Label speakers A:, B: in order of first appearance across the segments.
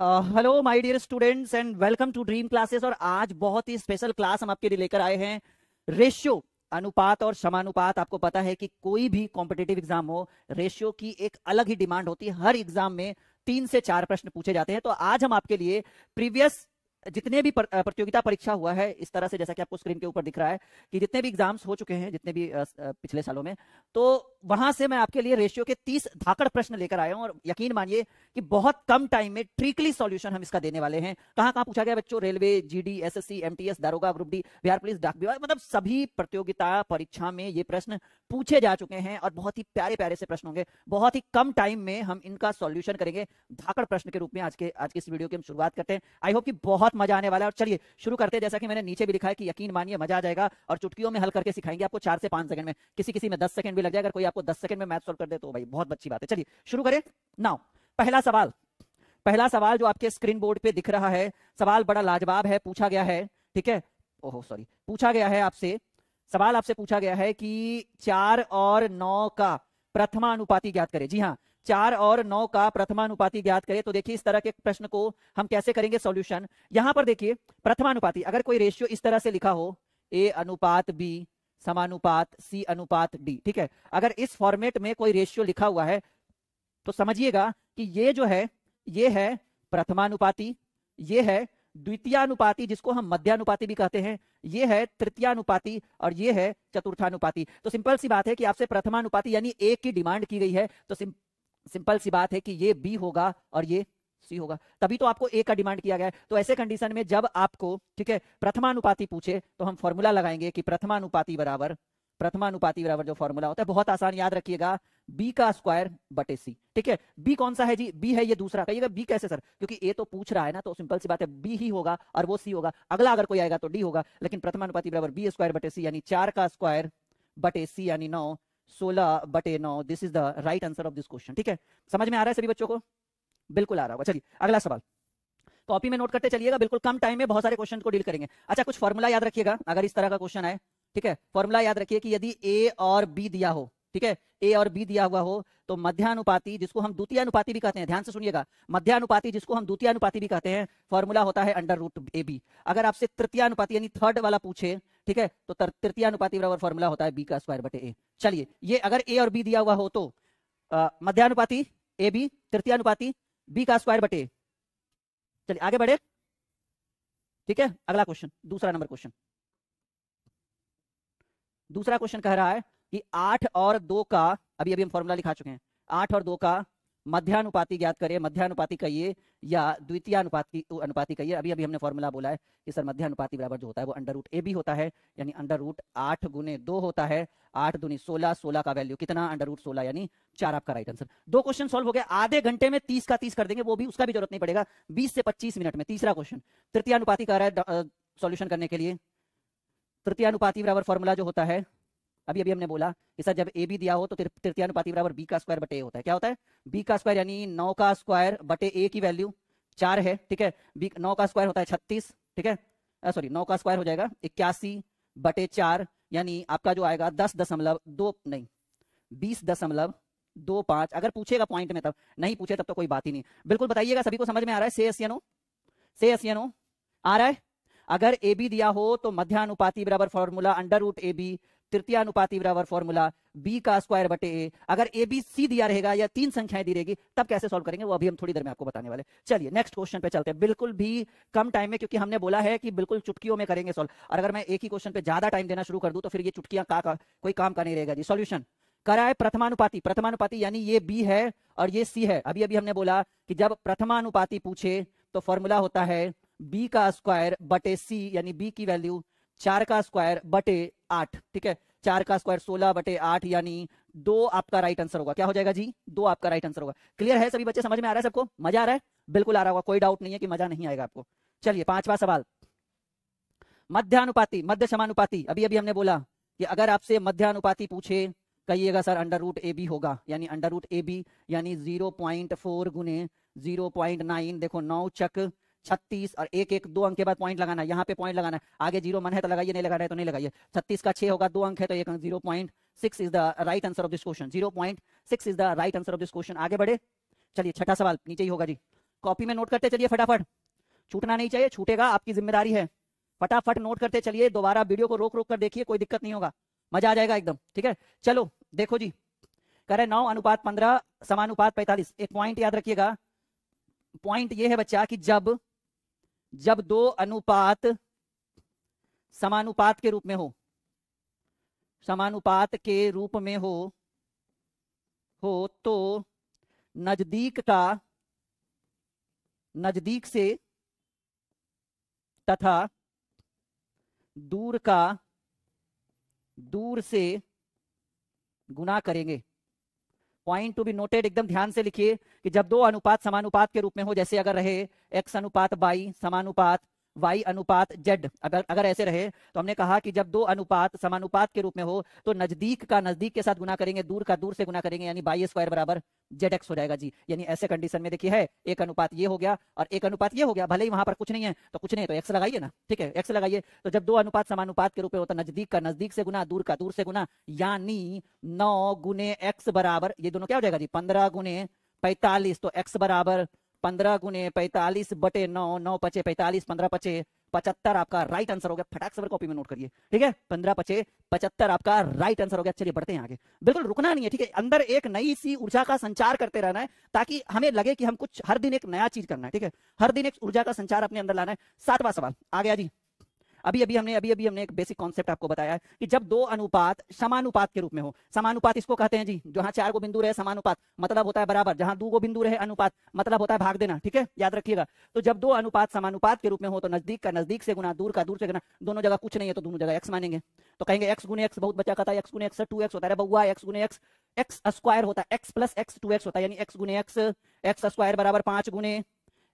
A: Hello my dear students and welcome to Dream Classes. और आज बहुत ही स्पेशल क्लास हम आपके लिए लेकर आए हैं। रेशियो, अनुपात और समानुपात। आपको पता है कि कोई भी कॉम्पिटिटिव एग्जाम हो, रेशियो की एक अलग ही डिमांड होती है। हर एग्जाम में 3 से 4 प्रश्न पूछे जाते हैं। तो आज हम आपके लिए प्रीवियस जितने भी प्रतियोगिता परीक्षा हुआ है, इस तरह से जैसा कि आपको स्क्रीन के ऊपर दिख रहा है कि जितने भी एग्जाम्स हो चुके हैं, जितने भी पिछले सालों में, तो वहां से मैं आपके लिए रेशियो के 30 धाकड़ प्रश्न लेकर आया हूं। और यकीन मानिए कि बहुत कम टाइम में ट्रिकली सॉल्यूशन हम इसका देने वाले हैं। कहां कहां पूछा गया बच्चों? रेलवे, जीडी, एसएससी, एमटीएस, दारोगा, ग्रुप डी, बिहार पुलिस, डाक विभाग, मतलब सभी प्रतियोगिता परीक्षा में ये प्रश्न पूछे जा चुके हैं और बहुत ही प्यारे प्यारे से प्रश्न होंगे। बहुत ही कम टाइम में हम इनका सॉल्यूशन करेंगे धाकड़ प्रश्न के रूप में। आज के इस वीडियो की हम शुरुआत करते हैं। आई होप कि बहुत मजा आने वाला है। और चलिए शुरू करते हैं। जैसा कि मैंने नीचे भी लिखा है कि यकीन मानिए मजा आ जाएगा और चुटकियों में हल करके सिखाएंगे आपको 4 से 5 सेकंड में। किसी में 10 सेकंड भी लग जाए। अगर कोई आपको 10 सेकंड में मैथ सॉल्व कर दे तो भाई बहुत अच्छी बात है। चलिए शुरू करें। नाउ पहला सवाल जो आपके स्क्रीन बोर्ड पे दिख रहा है, सवाल बड़ा लाजवाब है। पूछा गया है, ठीक है, पूछा गया है आपसे, सवाल आपसे पूछा गया है कि 4 और 9 का प्रथमानुपाती ज्ञात करें। जी हाँ, 4 और 9 का प्रथमानुपाती ज्ञात करें। तो देखिए इस तरह के प्रश्न को हम कैसे करेंगे सॉल्यूशन। यहां पर देखिए प्रथमानुपाती, अगर कोई रेशियो इस तरह से लिखा हो, A अनुपात B समानुपात C अनुपात D, ठीक है, अगर इस फॉर्मेट में कोई रेशियो लिखा हुआ है तो समझिएगा कि ये जो है ये है प्रथमानुपाती, ये है द्वितीयानुपाती जिसको हम मध्यानुपाती भी कहते हैं, ये है तृतीयानुपाती और ये है चतुर्थानुपाती। तो सिंपल सी बात है कि आपसे प्रथमानुपाती यानी A की डिमांड की गई है, तो सिंपल सी बात है कि ये B होगा और ये C होगा। तभी तो आपको A का डिमांड किया गया है। तो ऐसे कंडीशन में जब आपको, ठीक है, प्रथमानुपाती पूछे तो हम फॉर्मूला लगाएंगे कि प्रथमानुपाती बराबर जो फॉर्मूला होता है, बहुत आसान, याद रखिएगा, B का स्क्वायर बटे C। ठीक है, B कौन सा है जी? B है ये दूसरा। कहिएगा B कैसे सर? क्योंकि A तो पूछ रहा है ना, तो सिंपल सी बात है B ही होगा और वो C होगा। अगला अगर कोई आएगा तो D होगा, लेकिन प्रथमानुपाती बराबर B स्क्वायर बटे C यानी 4 का स्क्वायर बटे C यानी 9, 16 बटे 9। This is the right answer of this question. ठीक है, समझ में आ रहा है सभी बच्चों को? बिल्कुल आ रहा होगा। चलिए अगला सवाल कॉपी में नोट करते चलिएगा। बिल्कुल कम टाइम में बहुत सारे क्वेश्चन को डील करेंगे। अच्छा, कुछ फॉर्मूला याद रखिएगा अगर इस तरह का क्वेश्चन आए। ठीक है, फॉर्मूला याद रखिए कि यदि A और B दिया हो, ठीक है, A और B दिया हुआ हो, तो मध्यानुपाती जिसको हम द्वितीयानुपाती भी कहते हैं, ध्यान से सुनिएगा, मध्यानुपाती जिसको हम द्वितीयानुपाती भी कहते हैं, फॉर्मूला होता है अंडर रूट AB। अगर आपसे तृतीयानुपाती यानी थर्ड वाला पूछे, ठीक है, तो तृतीयानुपाती बराबर फॉर्मूला होता है B का स्क्वायर बटे A। चलिए, ये अगर A और B दिया हुआ हो तो मध्यानुपाती AB, तृतीयानुपाती B का स्क्वायर बटे A। चलिए आगे बढ़े। ठीक है, अगला क्वेश्चन, दूसरा क्वेश्चन कह रहा है कि 8 और 2 का, अभी हम फॉर्मूला लिखा चुके हैं, 8 और 2 का मध्यानुपाती ज्ञात करिए। मध्यानुपाती कहिए या द्वितीयानुपाती कहिए। अभी हमने फॉर्मूला बोला है कि सर मध्यानुपाती बराबर जो होता है वो अंडर रूट AB होता है, यानी अंडर रूट 8 गुने 2 होता है। 8 दूनी 16, 16 का वैल्यू कितना? अंडर रूट 16, यानी 4 आपका राइट आंसर। 2 क्वेश्चन सॉल्व हो गए। आधे घंटे में 30 का 30 कर देंगे, वो भी उसका भी जरूरत नहीं पड़ेगा, 20 से 25 मिनट में। तीसरा क्वेश्चन तृतीयानुपाती कह रहा है सॉल्यूशन करने के लिए। तृतीयानुपाती बराबर फॉर्मूला जो होता है, अभी हमने बोला कि सर जब ए बी दिया हो तो तृतीयानुपाती बराबर B का स्क्वायर बटे A होता है। क्या होता है? B का स्क्वायर यानी 9 का स्क्वायर बटे A की वैल्यू 4 है। ठीक है, 9 का स्क्वायर होता है 36। ठीक है, सॉरी 9 का स्क्वायर हो जाएगा 81 बटे 4, यानी आपका जो आएगा 20.25। अगर पूछेगा पॉइंट में तब, नहीं पूछे तब तो कोई बात ही नहीं। बिल्कुल बताइएगा सभी को समझ में आ रहा है? से यस या नो आ रहा है? अगर ए बी दिया हो तो मध्यानुपाती बराबर फॉर्मूला अंडर रूट AB, तृतीयानुपाती बराबर फॉर्मूला B का स्क्वायर बटे A। अगर ABC दिया रहेगा या 3 संख्याएं दी रहेगी तब कैसे सॉल्व करेंगे, वो अभी हम थोड़ी देर में आपको बताने वाले। चलिए नेक्स्ट क्वेश्चन पे चलते हैं, बिल्कुल भी कम टाइम में, क्योंकि हमने बोला है कि बिल्कुल चुटकियों में करेंगे सॉल्व। और अगर मैं एक ही क्वेश्चन पे ज्यादा टाइम देना शुरू कर दूं तो फिर ये चुटकियां कोई काम का नहीं रहेगा जी। सॉल्यूशन करा है प्रथमानुपाती यानी ये B है और ये C है। अभी हमने बोला कि जब प्रथमानुपाती पूछे तो फॉर्मूला होता है B का स्क्वायर बटे C, यानी B की वैल्यू 4 का स्क्वायर बटे 8। ठीक है, 4 का स्क्वायर 16 बटे 8, यानी 2 आपका राइट आंसर होगा। क्या हो जाएगा जी? 2 आपका राइट आंसर होगा। क्लियर है सभी बच्चे? समझ में आ रहा है सबको? मजा आ रहा है? बिल्कुल आ रहा होगा, कोई डाउट नहीं है कि मजा नहीं आएगा आपको। चलिए 5वां सवाल, मध्यानुपाती मध्य समानुपाती। अभी हमने बोला कि अगर आपसे मध्यानुपाती पूछे, कहिएगा सर अंडर रूट AB होगा, यानी अंडर रूट AB यानी 0.4 गुने 0.9। देखो 9 चक 36 और 1 2 अंक के बाद पॉइंट लगाना है, यहाँ पे पॉइंट लगाना है। आगे 0 मन है तो लगाइए, नहीं लगाना है तो नहीं लगाइए। 36 का 6 होगा, 2 अंक है तो 1 अंक। 0.6 is the right answer of this question. 0.6 is the right answer of this question. आगे बढ़े, चलिए छठा सवाल नीचे ही होगा जी। कॉपी में नोट करते चलिए फटाफट, छूटना नहीं चाहिए, छूटेगा आपकी जिम्मेदारी है। फटाफट नोट करते चलिए, दोबारा वीडियो को रोक रोक कर देखिए, कोई दिक्कत नहीं होगा, मजा आ जाएगा एकदम। ठीक है, चलो देखो जी, करें 9:15 समानुपात 45। एक पॉइंट याद रखिएगा, पॉइंट ये है बच्चा कि जब दो अनुपात समानुपात के रूप में हो, समानुपात के रूप में हो तो नजदीक से तथा दूर से गुना करेंगे। पॉइंट टू बी नोटेड, एकदम ध्यान से लिखिए कि जब दो अनुपात समानुपात के रूप में हो, जैसे अगर रहे x अनुपात y समानुपात y अनुपात z, अगर ऐसे रहे तो हमने कहा कि जब दो अनुपात समानुपात के रूप में हो तो नजदीक का नजदीक के साथ गुना करेंगे, दूर का दूर से गुना करेंगे, यानी y स्क्वायर बराबर zx हो जाएगा जी। यानी ऐसे कंडीशन में देखिए है एक अनुपात ये हो गया और एक अनुपात ये हो गया, भले ही वहां पर कुछ नहीं है तो कुछ नहीं, तो x लगाइए ना, ठीक है x लगाइए। तो जब दो अनुपात समानुपात के रूप में होता, नजदीक का नजदीक से गुना, दूर का दूर से गुना, यानी 9 गुने x बराबर, ये दोनों क्या हो जाएगा जी 15 गुने 45, तो x बराबर 15 गुने 45 बटे 9, 9 पचे 45, 15 पचे 75 आपका राइट आंसर हो गया। फटाक से कॉपी में नोट करिए, ठीक है, 15 पचे 75 आपका राइट आंसर हो गया। चलिए बढ़ते हैं आगे, बिल्कुल रुकना नहीं है, ठीक है, अंदर एक नई सी ऊर्जा का संचार करते रहना है ताकि हमें लगे कि हम कुछ हर दिन एक नया चीज करना है, ठीक है, हर दिन एक ऊर्जा का संचार अपने अंदर लाना है। 7वां सवाल आ गया जी। अभी हमने एक बेसिक कॉन्सेप्ट आपको बताया है कि जब दो अनुपात समानुपात के रूप में हो, समानुपात इसको कहते हैं जी जहां 4 गो बिंदु रहे समानुपात मतलब होता है बराबर, जहां 2 गो बिंदु रहे अनुपात मतलब होता है भाग देना, ठीक है, याद रखिएगा। तो जब दो अनुपात समानुपात के रूप में हो तो नजदीक का नजदीक से गुना, दूर का दूर से गुना, दोनों जगह कुछ नहीं है तो दोनों जगह x मानेंगे। तो कहेंगे x गुने x, बहुत बच्चा कहता है x गुने x 2x होता है, बउआ x गुने x x स्क्वायर होता है, x प्लस x 2x होता है, यानी x गुने x स्क्वायर बराबर 5 गुने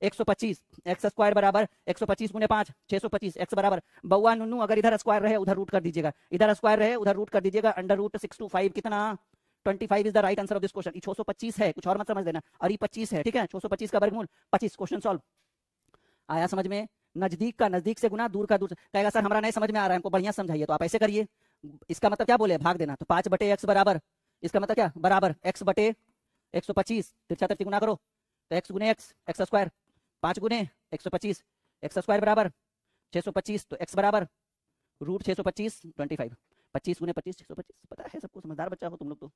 A: 125, एक्स स्क्वायर बराबर 125 गुने 5 625, एक्स बराबर बउआ नुनू, अगर इधर स्क्वायर रहे उधर रूट कर दीजिएगा, इधर स्क्वायर रहे उधर रूट कर दीजिएगा, अंडर रूट 625 कितना 25 is the right answer of this question. 625 है, कुछ और मत समझ लेना, और ये 25 है, ठीक है, 625 का वर्गमूल 25। क्वेश्चन सॉल्व आया समझ में? नजदीक का नजदीक से गुना, दूर का दूर से। कहेगा सर हमारा नहीं समझ में आ रहा है, हमको बढ़िया समझाइए, तो आप ऐसे करिए, इसका मतलब क्या बोले भाग देना, तो 5 बटे x बराबर, इसका मतलब क्या बराबर x बटे 125, तिरछा तिरछी गुना करो तो x गुने x स्क्वायर 5 गुने 125, एक्स स्क्वायर बराबर 625, तो x बराबर रूट 625 25, 25 गुने 25 625। पता है सबको, समझदार बच्चा हो तुम लोग तो।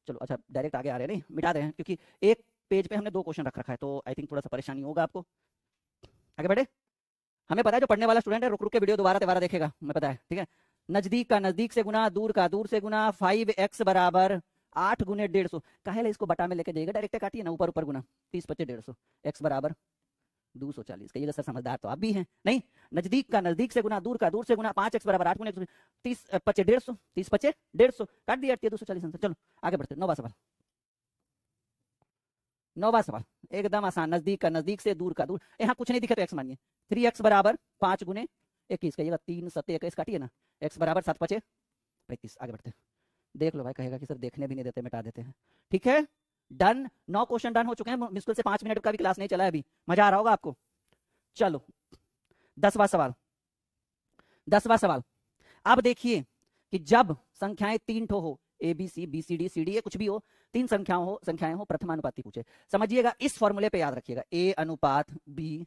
A: चलो अच्छा डायरेक्ट आगे आ रहे हैं, नहीं मिटा रहे हैं क्योंकि एक पेज पे हमने 2 क्वेश्चन रख रखा है, तो आई थिंक थोड़ा सा परेशानी होगा आपको। आगे बढ़े, हमें पता है जो पढ़ने वाला स्टूडेंट है रुक रुक के वीडियो दोबारा देखेगा, हमें पता है, ठीक है। नजदीक का नजदीक से गुना, दूर का दूर से गुना, 5x बराबर 8 गुने 150, काहे इसको बटा में लेके जाइएगा, डायरेक्ट काटिए ना, ऊपर ऊपर गुना, 30 पचे 150, x बराबर 240। कहिएगा सर समझदार तो आप भी हैं, नहीं, नजदीक का नजदीक से गुना, दूर का दूर से गुना, 5x बराबर 8 गुने 30 पचे 150, 30 पचे 150 काट दिया 240 आंसर। चलो आगे बढ़ते, 9वां सवाल। 9वां सवाल एकदम आसान, नजदीक का नजदीक से, दूर का दूर, यहाँ कुछ नहीं दिखे तो x मानिए, 3x बराबर 5 गुने 21, कहिएगा 3 7 21 काटिए ना, x बराबर 7 पचे 35। आगे बढ़ते, देख लो भाई, कहेगा कि सर देखने भी नहीं देते, मिटा देते हैं, ठीक है, डन। 9 क्वेश्चन डन हो चुके हैं, मुश्किल से 5 मिनट का भी क्लास नहीं चला है अभी, मजा आ रहा होगा आपको। चलो 10वां सवाल। 10वां सवाल, अब देखिए कि जब संख्याएं 3 ठो हो, A B C, B C D, C D, कुछ भी हो, 3 संख्याएं हो, प्रथमानुपाती पूछे, समझिएगा इस फॉर्मूले पे याद रखिएगा, ए अनुपात बी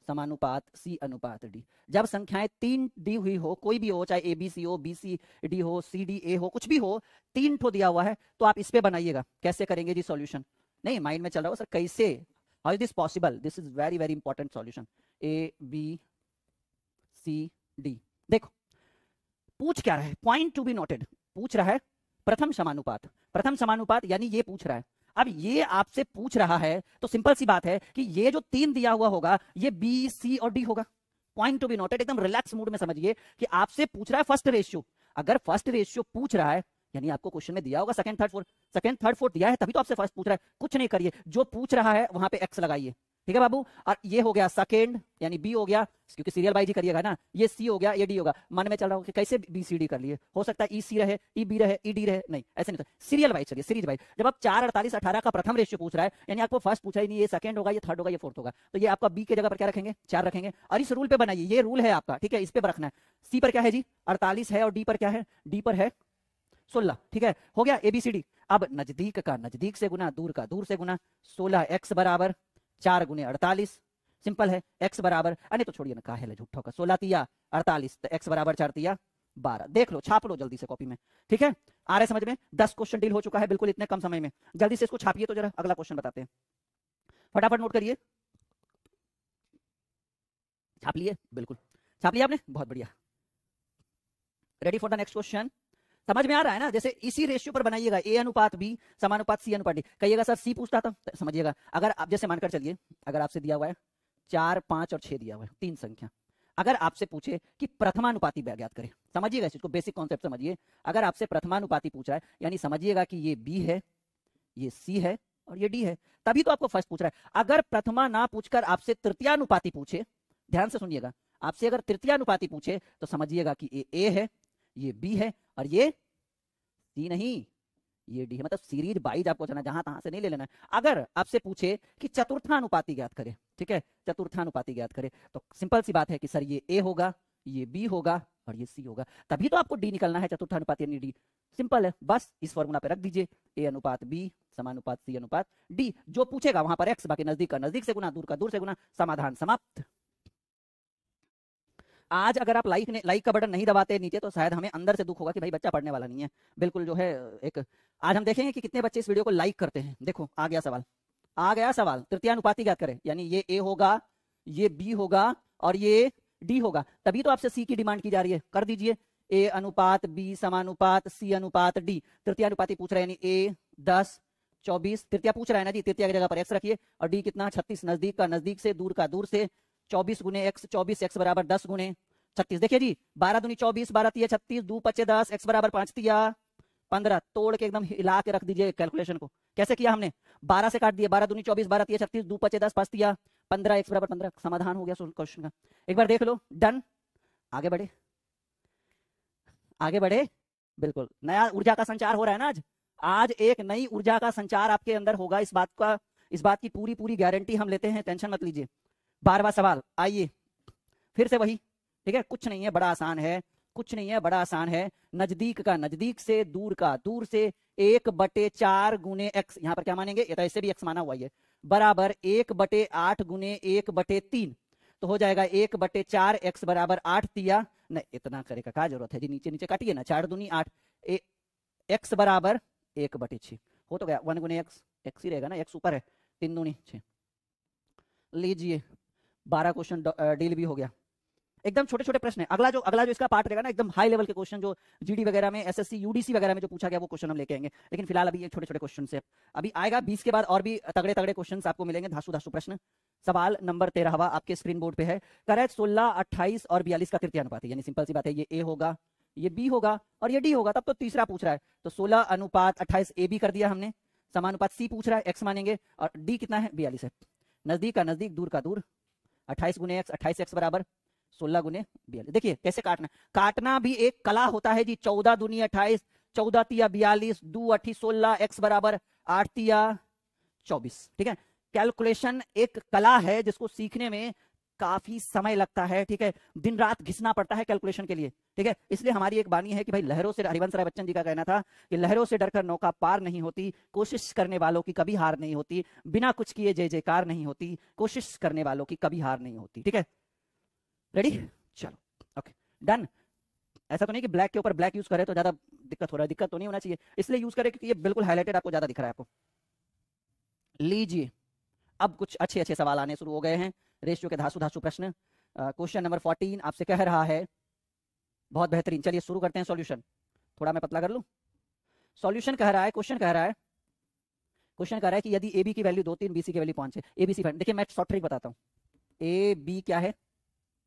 A: समानुपात सी अनुपात डी। जब संख्याएं 3 दी हुई हो, कोई भी हो, चाहे ए बी सी हो, बी सी डी हो, सी डी ए हो, कुछ भी हो, 3 ठो दिया हुआ है, तो आप इस पे बनाइएगा। कैसे करेंगे जी सॉल्यूशन? नहीं माइंड में चल रहा हो सर कैसे, how is this possible, this is very very important solution. A B C D, देखो पूछ क्या रहा है, पॉइंट टू बी नोटेड, पूछ रहा है प्रथम समानुपात, प्रथम समानुपात यानी ये पूछ रहा है। अब ये आपसे पूछ रहा है तो सिंपल सी बात है कि ये जो 3 दिया हुआ होगा ये बी सी और डी होगा। पॉइंट टू बी नोटेड, एकदम रिलैक्स मूड में समझिए कि आपसे पूछ रहा है फर्स्ट रेशियो। अगर फर्स्ट रेशियो पूछ रहा है यानी आपको क्वेश्चन में दिया होगा सेकंड थर्ड फोर्थ दिया है, तभी तो आपसे फर्स्ट पूछ रहा है। कुछ नहीं करिए, जो पूछ रहा है वहां पे एक्स लगाइए, ठीक है बाबू। और ये हो गया सेकंड यानी बी हो गया, क्योंकि सीरियल वाइज ही करिएगा ना, ये सी हो गया, ये डी होगा। मन में चल रहा हो कि कैसे बी सी डी कर लिए, हो सकता है ई सी रहे, ई बी रहे, ई डी रहे, नहीं ऐसे नहीं, सीरियल वाइज चलिए, सीरीज वाइज। जब आप 4 48 18 का प्रथम रेशियो पूछ रहा है यानी आपको फर्स्ट पूछा ही नहीं, ये सेकंड होगा, ये थर्ड होगा, ये फोर्थ होगा, तो ये आपका बी के जगह पर क्या रखेंगे 4 रखेंगे। और इस रूल पे बनाइए, ये रूल है आपका, ठीक है, इस पे रखना है। सी पर क्या है जी 48 है, और डी पर क्या है, डी पर है 16, ठीक है, हो गया एबीसीडी। अब नजदीक का नजदीक से गुना, दूर का दूर से गुना, 16x बराबर 4 गुने 48, सिंपल है। x बराबर, अरे तो छोड़िए ना, का है झूठा का, 16 तिया 48, तो x बराबर 4 तिया 12। देख लो, छाप लो जल्दी से कॉपी में, ठीक है। आ रहा है समझ में? 10 क्वेश्चन डील हो चुका है बिल्कुल इतने कम समय में। जल्दी से इसको छापिए तो जरा, अगला क्वेश्चन बताते हैं। फटाफट नोट करिए। छाप लिए? बिल्कुल छाप लिया आपने, बहुत बढ़िया। Ready for the next question. समझ में आ रहा है ना? जैसे इसी रेशियो पर बनाइएगा, a अनुपात b समानुपात c अनुपात d। कहिएगा सर c पूछता था, तो समझिएगा, अगर आप जैसे मानकर चलिए, अगर आपसे दिया हुआ है 4, 5 और 6 दिया हुआ है, 3 संख्या, अगर आपसे पूछे कि प्रथमानुपाती ज्ञात करें, समझिएगा इस चीज को, बेसिक कॉन्सेप्ट समझिए। अगर आपसे प्रथमानुपाती पूछ रहा है, यानी समझिएगा कि ये b है, ये c है और ये d है, तभी तो आपको फर्स्ट पूछ रहा है। अगर प्रथमा ना पूछकर आपसे तृतीयानुपाती पूछे, ध्यान से सुनिएगा, आपसे अगर तृतीयानुपाती पूछे तो समझिएगा कि ये a है, ये b है और ये c नहीं, ये d है। मतलब सीरीज वाइज आपको चलना, जहां तहां से नहीं ले लेना है। अगर आपसे पूछे कि चतुर्थानुपाती ज्ञात करें, ठीक है, चतुर्थानुपाती ज्ञात करें, तो सिंपल सी बात है कि सर ये a होगा, ये b होगा और ये c होगा, तभी तो आपको d निकलना है, चतुर्थानुपाती यानी d। सिंपल है, बस इस फॉर्मूला पे रख दीजिए, a अनुपात b समानुपात c अनुपात d। जो पूछेगा वहां पर x, बाकी नजदीक का नजदीक से गुना, दूर का दूर से गुना, समाधान समाप्त। आज अगर आप लाइक का बटन नहीं दबाते नीचे, तो शायद हमें अंदर से दुख होगा कि भाई बच्चा पढ़ने वाला नहीं है। बिल्कुल जो है एक, आज हम देखेंगे कि कितने बच्चे इस वीडियो को लाइक करते हैं। देखो आ गया सवाल, आ गया सवाल, तृतीयानुपाती ज्ञात करें, यानी ये a होगा, ये b होगा और ये d होगा, तभी तो आपसे c की डिमांड की जा रही है। कर दीजिए, a अनुपात b समानुपात c अनुपात d। तृतीयानुपाती पूछ रहे हैं, यानी a 10 24, तृतीया पूछ रहा है ना जी, तृतीया की जगह पर x रखिए, और d कितना 36, नजदीक का नजदीक से, दूर का दूर से, 24 गुने x, 24 x बराबर 10 गुने 36। देखिए जी, 12 दूनी 24, 12 तिया 36, 2 पचे 10, x बराबर 5 तिया 15। तोड़ के एकदम हिला के रख दीजिए कैलकुलेशन को। कैसे किया हमने? 12 से काट दिया, 12 दूनी 24, 12 तिया 36, 2 पचे 10, 5 तिया 15, x बराबर 15। समाधान हो गया क्वेश्चन का। एक बार देख लो, डन। आगे बढ़े, आगे बढ़े। बिल्कुल नया ऊर्जा का संचार हो रहा है ना आज। आज एक नई ऊर्जा का संचार आपके अंदर होगा, इस बात की पूरी पूरी गारंटी हम लेते हैं, टेंशन मत लीजिए। 12वां सवाल, आइए फिर से वही, ठीक है, कुछ नहीं है, बड़ा आसान है, कुछ नहीं है, बड़ा आसान है। नजदीक का नजदीक से, दूर का दूर से, 1/4 गुने x, यहां पर क्या मानेंगे, ये तो ऐसे भी x माना हुआ है, बराबर 1/8 गुने 1/3, तो हो जाएगा 1/4 x बराबर 8 तिया, नहीं इतना करे का क्या जरूरत है जी, नीचे नीचे काटिए ना, 4 दूनी 8, x बराबर 1/6 हो तो गया, 1 गुने x ही रहेगा ना, x ऊपर है, 3 दूनी 6। लीजिए 12 क्वेश्चन डील भी हो गया। एकदम छोटे छोटे प्रश्न है। अगला जो इसका पार्ट रहेगा ना, एकदम हाई लेवल के क्वेश्चन, जो जीडी वगैरह में, एसएससी यूडीसी वगैरह में जो पूछा गया, वो क्वेश्चन हम लेके आएंगे। लेकिन फिलहाल अभी ये छोटे छोटे क्वेश्चन से अभी आएगा, 20 के बाद और भी तगड़े तगड़े क्वेश्चन आपको मिलेंगे, धासु धासु प्रश्न। सवाल नंबर 13 आपके स्क्रीन बोर्ड पे है। करेक्ट 16, 28 और 42 का तृतीयानुपात है, यानी सिंपल सी बात है, ये ए होगा, ये बी होगा और ये डी होगा, तब तो तीसरा पूछ रहा है, तो 16 अनुपात 28 ए बी कर दिया हमने। समानुपात सी पूछ रहा है, एक्स मानेंगे, और डी कितना है, 42 है, नजदीक का नजदीक, दूर का दूर, 28 गुने एक्स, 28 एक्स बराबर 16 गुने 42। देखिए कैसे काटना, काटना भी एक कला होता है जी। 14 दूनी 28, 14 तिया 42, 2 8 16, एक्स बराबर 8 तिया 24, ठीक है। कैलकुलेशन एक कला है जिसको सीखने में काफी समय लगता है, ठीक है, दिन रात घिसना पड़ता है कैलकुलेशन के लिए, ठीक है। इसलिए हमारी एक बानी है कि भाई लहरों से, हरिवंश राय बच्चन जी का कहना था कि लहरों से डरकर नौका पार नहीं होती, कोशिश करने वालों की कभी हार नहीं होती, बिना कुछ किए जय जयकार नहीं होती, कोशिश करने वालों की कभी हार नहीं होती, ठीक है। रेडी, चलो ओके डन। ऐसा तो नहीं कि ब्लैक के ऊपर ब्लैक यूज करे तो ज्यादा दिक्कत हो रहा है, दिक्कत तो नहीं होना चाहिए, इसलिए यूज करें क्योंकि ये बिल्कुल हाईलाइटेड आपको ज्यादा दिख रहा है आपको। लीजिए अब कुछ अच्छे अच्छे सवाल आने शुरू हो गए हैं, रेशियो के धासु धासु प्रश्न। क्वेश्चन नंबर 14 आपसे कह रहा है, बहुत बेहतरीन, चलिए शुरू करते हैं सॉल्यूशन। थोड़ा मैं पतला कर लूं। सॉल्यूशन कह रहा है, क्वेश्चन कह रहा है कि यदि ए बी की वैल्यू 2 3, बी सी की वैल्यू 5 है, ए बी सी, देखिए मैं शॉर्ट ट्रिक बताता हूं। ए बी क्या है,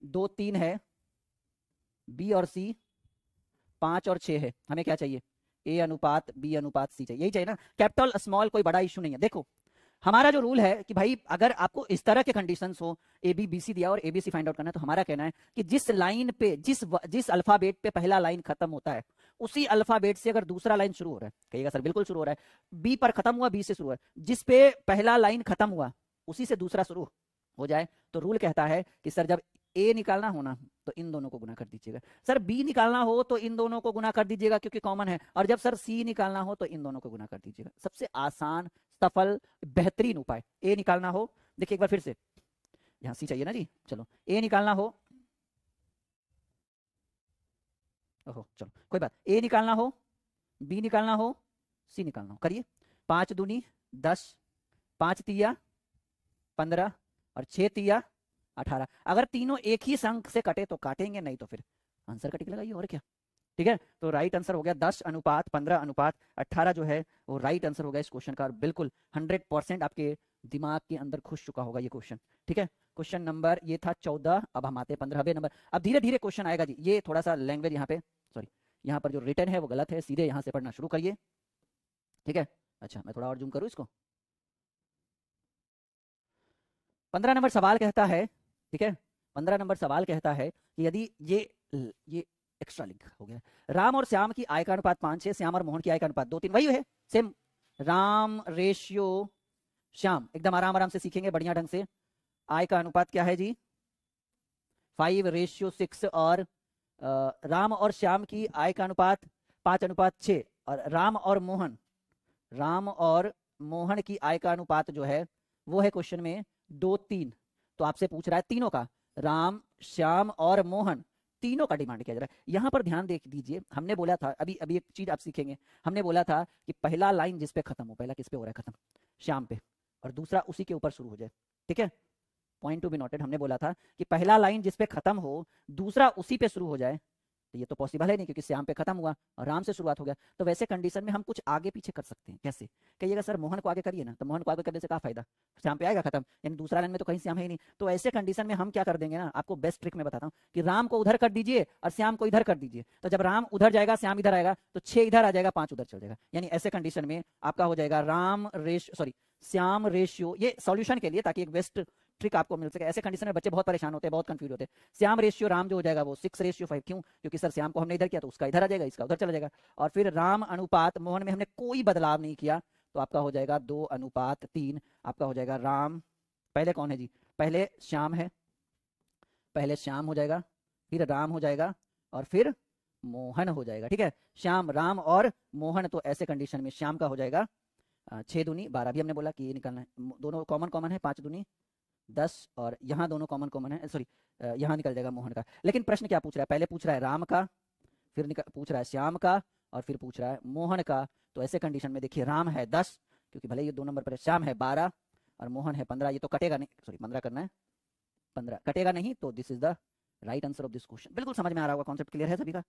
A: 2 3 है, बी और सी 5 और 6 है, हमें क्या चाहिए, ए अनुपात बी अनुपात सी चाहिए, यही चाहिए ना। कैपिटल स्मॉल कोई बड़ा इशू नहीं है। देखो हमारा जो रूल है कि भाई अगर आपको इस तरह के कंडीशंस हो, ए बी बी सी दिया और A B C find out करना है, तो हमारा कहना है कि जिस लाइन पे, जिस अल्फाबेट पे पहला लाइन खत्म होता है, उसी अल्फाबेट से अगर दूसरा लाइन शुरू हो रहा है, कहिएगा सर बिल्कुल शुरू हो रहा है, बी पर खत्म हुआ, बी से शुरू हुआ, जिस पे पहला लाइन खत्म हुआ उसी से दूसरा शुरू हो जाए, तो रूल कहता है कि सर जब ए निकालना हो ना, तो तो इन दोनों को गुना कर दीजिएगा। सर बी निकालना हो तो इन दोनों को गुना कर दीजिएगा क्योंकि कॉमन है, और जब सर सी निकालना हो तो इन दोनों को गुना कर दीजिएगा। सबसे आसान, सफल, बेहतरीन उपाय। ए निकालना हो, देखिए एक बार फिर से, यहां सी चाहिए ना जी, चलो ए निकालना हो, ओहो चलो कोई बात, ए निकालना हो, बी निकालना हो, सी निकालना हो, करिए। 5 दूनी 10, 5 तिया 15 और 6 तिया 18। अगर तीनों एक ही संख्या से कटे तो काटेंगे, नहीं तो फिर आंसर कटिंग लगाइए, और क्या। ठीक है, तो राइट आंसर हो गया 10:15:18 जो है वो राइट आंसर हो गया इस क्वेश्चन का, और बिल्कुल 100% आपके दिमाग के अंदर घुस चुका होगा ये क्वेश्चन। ठीक है, क्वेश्चन नंबर ये था 14, अब हम आते हैं 15वें नंबर। अब धीरे धीरे क्वेश्चन आएगा जी, ये थोड़ा सा लैंग्वेज यहाँ पे, सॉरी यहाँ पर जो रिटर्न है वो गलत है, सीधे यहाँ से पढ़ना शुरू करिए। ठीक है, अच्छा मैं थोड़ा और जूम करूँ इसको। 15 नंबर सवाल कहता है, ठीक है, 15 नंबर सवाल कहता है कि यदि ये एक्स्ट्रा लिंक हो गया, राम और श्याम की आय का अनुपात 5 है, श्याम और मोहन की आय का अनुपात 2:3, वही है सेम, राम रेशियो श्याम, एकदम आराम आराम से सीखेंगे बढ़िया ढंग से। आय का अनुपात क्या है जी, 5:6, और राम और श्याम की आय का अनुपात 5:6, और राम और मोहन की आय का अनुपात जो है वो है क्वेश्चन में 2:3। तो आपसे पूछ रहा है तीनों का, राम श्याम और मोहन तीनों का डिमांड किया जा रहा है। यहां पर ध्यान देख दीजिए, हमने बोला था अभी अभी एक चीज आप सीखेंगे, हमने बोला था कि पहला लाइन जिस पे खत्म हो, पहला किस पे हो रहा है खत्म, श्याम पे, और दूसरा उसी के ऊपर शुरू हो जाए। ठीक है, पॉइंट टू बी नोटेड, हमने बोला था कि पहला लाइन जिस पे खत्म हो दूसरा उसी पे शुरू हो जाए, तो ये तो पॉसिबल है नहीं क्योंकि श्याम पे खत्म हुआ और राम से शुरुआत हो गया। तो वैसे कंडीशन में हम कुछ आगे पीछे कर सकते हैं। कैसे कहिएगा, सर मोहन को आगे करिए ना, तो मोहन को आगे करने से क्या फायदा, श्याम पे आएगा खत्म, यानी दूसरा लाइन में तो कहीं श्याम है ही नहीं। तो ऐसे कंडीशन में हम क्या कर देंगे ना, आपको बेस्ट ट्रिक में बताता हूँ कि राम को उधर कर दीजिए और श्याम को इधर कर दीजिए। तो जब राम उधर जाएगा श्याम इधर आएगा तो 6 इधर आ जाएगा, 5 उधर चल जाएगा, यानी ऐसे कंडीशन में आपका हो जाएगा श्याम रेशियो, ये सॉल्यूशन के लिए ताकि एक बेस्ट ट्रिक आपको मिल सके। ऐसे कंडीशन में बच्चे बहुत परेशान होते हैं, बहुत कंफ्यूज होते हैं। श्याम रेशियो राम जो हो जाएगा वो 6:5, क्यों, क्योंकि सर श्याम को हमने इधर किया तो उसका इधर आ जाएगा, इसका उधर चला जाएगा। और फिर राम अनुपात मोहन में हमने कोई बदलाव नहीं किया, तो आपका हो जाएगा 2:3। आपका हो जाएगा राम, पहले कौन है जी, पहले श्याम है, पहले श्याम हो जाएगा, फिर राम हो जाएगा, और फिर मोहन हो जाएगा। ठीक है, श्याम राम और मोहन, तो ऐसे कंडीशन में श्याम का हो जाएगा 6 दूनी 12, भी हमने बोला कि ये निकालना है, दोनों कॉमन है, 5 दूनी 10, और यहाँ दोनों कॉमन है, सॉरी यहाँ निकल जाएगा मोहन का। लेकिन प्रश्न क्या पूछ रहा है, पहले पूछ रहा है राम का, फिर पूछ रहा है श्याम का, और फिर पूछ रहा है मोहन का। तो ऐसे कंडीशन में देखिए राम है 10, क्योंकि भले ये 2 नंबर पर है, श्याम है 12 और मोहन है 15, ये तो कटेगा नहीं, सॉरी 15 करना है, 15 कटेगा नहीं, तो this is the right answer of this question. बिल्कुल समझ में आ रहा होगा, कॉन्सेप्ट क्लियर है सभी का,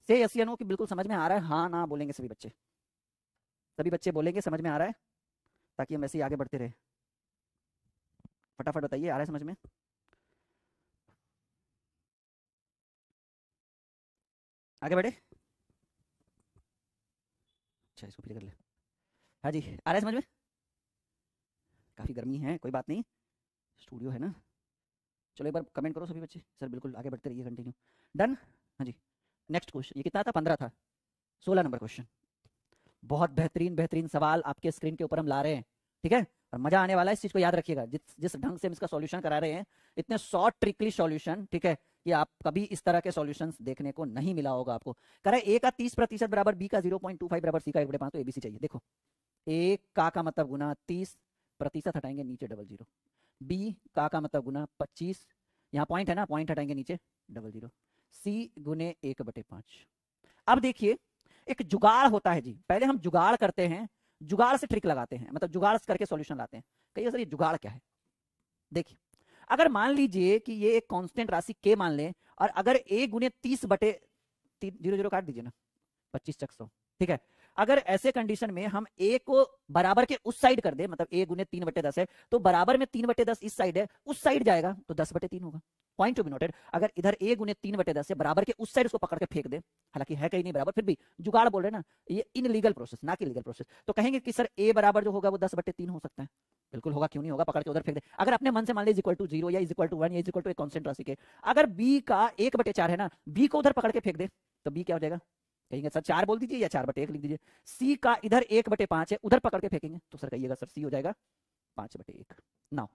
A: से यस या नो कि बिल्कुल समझ में आ रहा है, हाँ ना बोलेंगे सभी बच्चे बोलेंगे समझ में आ रहा है, ताकि हम ऐसे ही आगे बढ़ते रहे। फटाफट बताइए, आ रहा है समझ में? आगे बढ़े, अच्छा इसको फिर कर ले। हाँ जी, आ रहा है समझ में? काफी गर्मी है, कोई बात नहीं, स्टूडियो है ना। चलो एक बार कमेंट करो सभी बच्चे, सर बिल्कुल आगे बढ़ते रहिए, कंटिन्यू, डन। हाँ जी, नेक्स्ट क्वेश्चन, ये कितना था, 15 था, 16 नंबर क्वेश्चन। बहुत बेहतरीन सवाल आपके स्क्रीन के ऊपर हम ला रहे हैं। ठीक है, और मजा आने वाला है, इस चीज को याद रखिएगा, जिस ढंग से हम इसका सॉल्यूशन करा रहे हैं, इतने शॉर्ट ट्रिकली सॉल्यूशन, ठीक है, कि आप कभी इस तरह के सॉल्यूशंस देखने को नहीं मिला होगा आपको। कह रहा है ए का 30% बराबर बी का 0.25 बराबर सी का 1/5, तो एबीसी चाहिए। देखो ए का मतलब गुना 30%, हटाएंगे नीचे 00, बी का मतलब गुना 25, यहाँ पॉइंट है ना, पॉइंट हटाएंगे नीचे 00, सी गुने 1/5। अब देखिए एक जुगाड़ होता है जी, पहले हम जुगाड़ करते हैं, जुगाड़ से ट्रिक लगाते हैं, मतलब जुगाड़ करके सॉल्यूशन लाते हैं। कहिए सर ये जुगाड़ क्या है? देखिए अगर मान लीजिए कि ये एक कांस्टेंट राशि के मान लें, और अगर a गुने 30/3, 0 काट दीजिए ना, 25 ठीक है, अगर ऐसे कंडीशन में हम a को बराबर के उस साइड कर दे, मतलब a गुने 3/10 है, तो बराबर में 3/10 इस साइड है, उस साइड जाएगा तो 10/3 होगा। पॉइंट टू बी नोटेड, अगर इधर a गुने 3/10 है, बराबर के उस साइड उसको पकड़ के फेंक दे, हालांकि है कहीं नहीं बराबर, फिर भी जुगाड़ बोल रहे हैं ना, ये इनलीगल प्रोसेस ना कि लीगल प्रोसेस, तो कहेंगे कि सर a बराबर जो होगा वो 10/3 हो सकता है। बिल्कुल होगा, क्यों नहीं होगा, पकड़ के उधर फेंक दे। अगर अपने मन से मान लीजिए इक्वल टू 0 या इक्वल टू 1 या इक्वल टू एक कांस्टेंट राशि के, अगर b का 1/4 है ना, b को उधर पकड़ के फेंक दे, तो b क्या हो जाएगा, कहेंगे सर 4 बोल दीजिए या 4/1 लिख दीजिए। c का इधर 1/5 है, उधर पकड़ के फेंकेंगे, तो सर कहिएगा सर c हो जाएगा 5/1। नाउ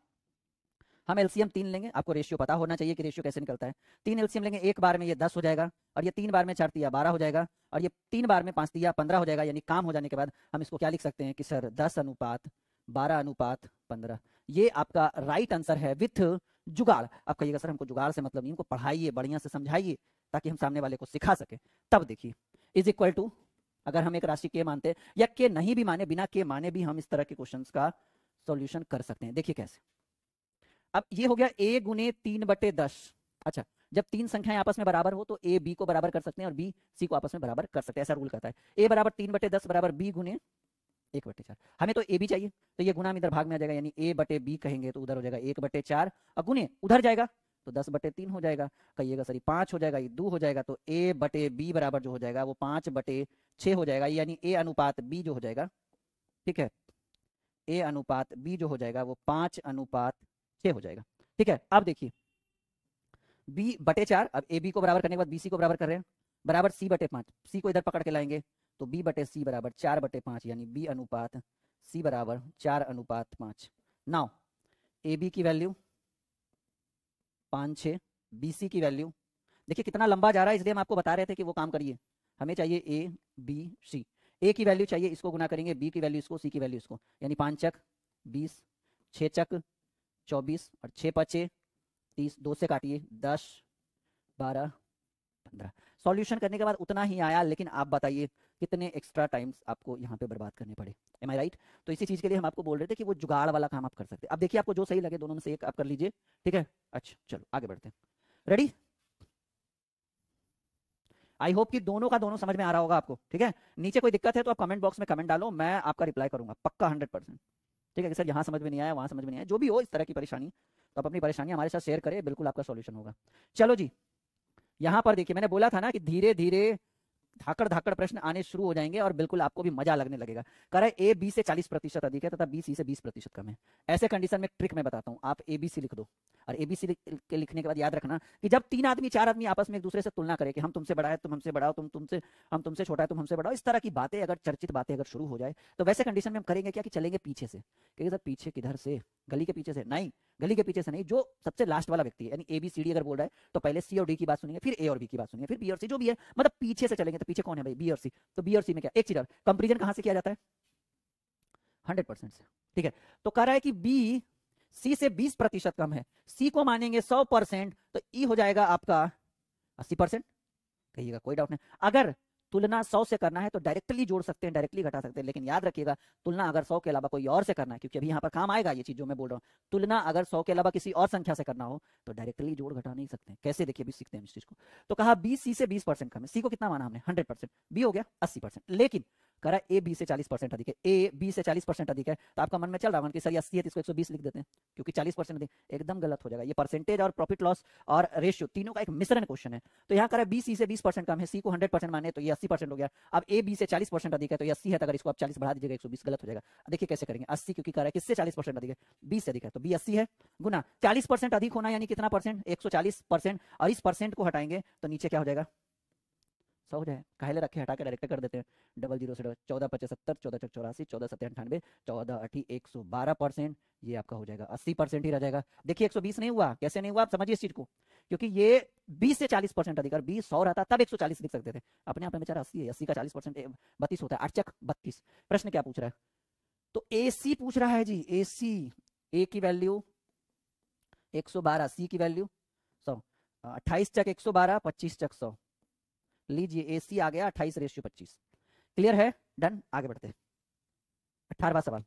A: हम एलसीएम 3 लेंगे, आपको रेशियो पता होना चाहिए कि रेशियो कैसे निकलता है। 3 एलसीएम लेंगे, एक बार में ये 10 हो जाएगा, और ये 3 बार में 4 तिया 12 हो जाएगा, और ये 3 बार में 5 तिया 15 हो जाएगा। यानी काम हो जाने के बाद हम इसको क्या लिख सकते हैं कि सर 10:12:15। ये आपका राइट आंसर है विथ जुगाड़। अब कहिएगा सर हमको जुगाड़ से मतलब नहीं, इनको पढ़ाइए, बढ़िया से समझाइए ताकि हम सामने वाले को सिखा सके। तब देखिए इज इक्वल टू, अगर हम एक राशि के मानते या के नहीं भी माने, बिना के माने भी हम इस तरह के क्वेश्चंस का सॉल्यूशन कर सकते हैं। देखिए कैसे। अब ये हो गया a गुने 3/10। अच्छा, जब 3 संख्याएं आपस में बराबर हो तो a b को बराबर कर सकते हैं और b c को आपस में बराबर कर सकते हैं, ऐसा रूल कहता है। a बराबर 3/10 बराबर b गुने 1/4। हमें तो a b चाहिए, तो ये गुना में इधर भाग में आ जाएगा, यानी a/b कहेंगे तो उधर हो जाएगा 1/4, और गुने उधर जाएगा तो 10/3 हो जाएगा। कहिएगा सर 5 हो जाएगा, ये 2 हो जाएगा, तो a/b बराबर जो हो जाएगा वो 5/6 हो जाएगा, यानी a अनुपात b जो हो जाएगा, ठीक है, a अनुपात b जो हो जाएगा वो 5:6 हो जाएगा। ठीक है, अब देखिए b/4, अब ab को बराबर करने के बाद bc को बराबर कर रहे हैं, बराबर c/5। c को इधर पकड़ के लाएंगे तो b/c बराबर 4/5, यानी b अनुपात c बराबर 4:5। नाउ ab की वैल्यू 5/6, bc की वैल्यू देखिए कितना लंबा जा रहा है, इसलिए हम आपको बता रहे थे कि वो काम करिए। हमें चाहिए a b c, a की वैल्यू चाहिए, इसको गुना करेंगे, b की वैल्यू इसको, c की वैल्यू इसको, यानी 5×4 = 20, 6×4 = 24, और 6×5 = 30, 2 से काटिए 10, 12, 15। सॉल्यूशन करने के बाद उतना ही आया, लेकिन आप बताइए कितने एक्स्ट्रा टाइम्स आपको यहाँ पे बर्बाद करने पड़े। एम आई राइट? तो इसी चीज के लिए हम आपको बोल रहे थे कि वो जुगाड़ वाला काम आप कर सकते हैं। अब देखिए आपको जो सही लगे दोनों में से एक आप कर लीजिए, ठीक है। अच्छा चलो आगे बढ़ते हैं। रेडी? आई होप कि दोनों का दोनों समझ में आ रहा होगा आपको, ठीक है। नीचे कोई दिक्कत है तो आप कमेंट बॉक्स में कमेंट डालो, मैं आपका रिप्लाई करूंगा पक्का 100%, ठीक है। कि सर यहाँ समझ में नहीं आया, वहां समझ में नहीं आया, जो भी हो इस तरह की परेशानी, तो आप अपनी परेशानी हमारे साथ शेयर करें, बिल्कुल आपका सॉल्यूशन होगा। चलो जी, यहां पर देखिए मैंने बोला था ना कि धीरे धीरे धाकड़ धाकड़ प्रश्न आने शुरू हो जाएंगे और बिल्कुल आपको भी मजा लगने लगेगा। कह रहा है ए बी से 40% अधिक है तथा बी सी से 20% कम है। ऐसे कंडीशन में ट्रिक मैं बताता हूं, आप ए बी सी लिख दो, और ए बी सी के लिखने के बाद याद रखना कि जब 3 आदमी 4 आदमी आपस में एक दूसरे से तुलना करें कि हम तुमसे बड़ा है तुम हमसे बड़ा हो, हम तुमसे छोटा है तुम हमसे बड़ा हो, इस तरह की बातें अगर चर्चित बातें अगर शुरू हो जाए तो वैसे कंडीशन में हम करेंगे क्या कि चलेंगे पीछे से। क्योंकि सर पीछे किधर से? गली के पीछे से नहीं, गली के पीछे से नहीं, जो सबसे लास्ट वाला व्यक्ति है, यानी ए बी सी डी अगर बोल रहा है तो पहले सी और डी की बात सुनेंगे, फिर ए और बी की बात सुनेंगे, फिर बी और सी, जो भी है, मतलब पीछे से चलेंगे। तो पीछे कौन है भाई? बी और सी। तो बी और सी में क्या, एक चीज और, कंपेरिजन कहां से किया जाता है? 100% से, ठीक है। तो कह रहा है कि बी सी से 20% कम है, सी को मानेंगे 100%, तो ई हो जाएगा आपका 80%। कहिएगा कोई डाउट नहीं। अगर तुलना 100 से करना है तो डायरेक्टली जोड़ सकते हैं, डायरेक्टली घटा सकते हैं, लेकिन याद रखिएगा तुलना अगर 100 के अलावा कोई और से करना है, क्योंकि अभी यहाँ पर काम आएगा ये चीज जो मैं बोल रहा हूँ, तुलना अगर 100 के अलावा किसी और संख्या से करना हो तो डायरेक्टली जोड़ घटा नहीं सकते। कैसे? देखिए अभी सीखते हैं इस चीज को। तो कहा बी सी से 20% कम है, सी को कितना माना हमने? 100%, बी हो गया 80%, लेकिन कह रहा है ए बी से 40% अधिक है, ए बी से 40% अधिक है। तो आपका मन में चल रहा है कि सर 80 है तो इसको 120 लिख देते हैं क्योंकि 40% अधिक, एकदम गलत हो जाएगा। ये परसेंटेज और प्रॉफिट लॉस और रेशियो तीनों का एक मिश्रण क्वेश्चन है। तो यहाँ कह रहा है बी सी से 20% कम है, सी को 100% माने तो ये 80% हो गया। अब ए बी से 40% अधिक है तो ये 80 है, तो अगर इसको आप 40 बढ़ा दीजिएगा 120 गलत हो जाएगा। देखिए कैसे करेंगे, 80 क्योंकि कह रहा है किससे 40% अधिक है? 20 से अधिक है, तो बी 80 है, गुना 40% अधिक होना यानी कितना परसेंट? 140%, और इस परसेंट को हटाएंगे तो नीचे क्या हो जाएगा? 100 हो जाए, काहे रखे, हटा के डायरेक्ट कर देते हैं। 00 से 14×5 = 70, 14×6 = 84, 14×7 = 98, 14×8 = 112%, ये आपका हो जाएगा 80% ही रह जाएगा। देखिए 120 नहीं हुआ, कैसे नहीं हुआ आप समझिए इस चीज को, क्योंकि ये 20 से 40% अधिक, और 20 100 रहता तब 140 लिख सकते थे, अपने आप में बेचारा 80 है, 80 का 40% 32 होता है, 8 चक 32। प्रश्न क्या पूछ रहा है? तो ए सी पूछ रहा है जी, ए सी, ए की वैल्यू 112, सी की वैल्यू 100, 28 चक 112, 25 चक 100, लीजिए ए सी आ गया 28:25। क्लियर है? डन, आगे बढ़ते हैं। 18वां सवाल।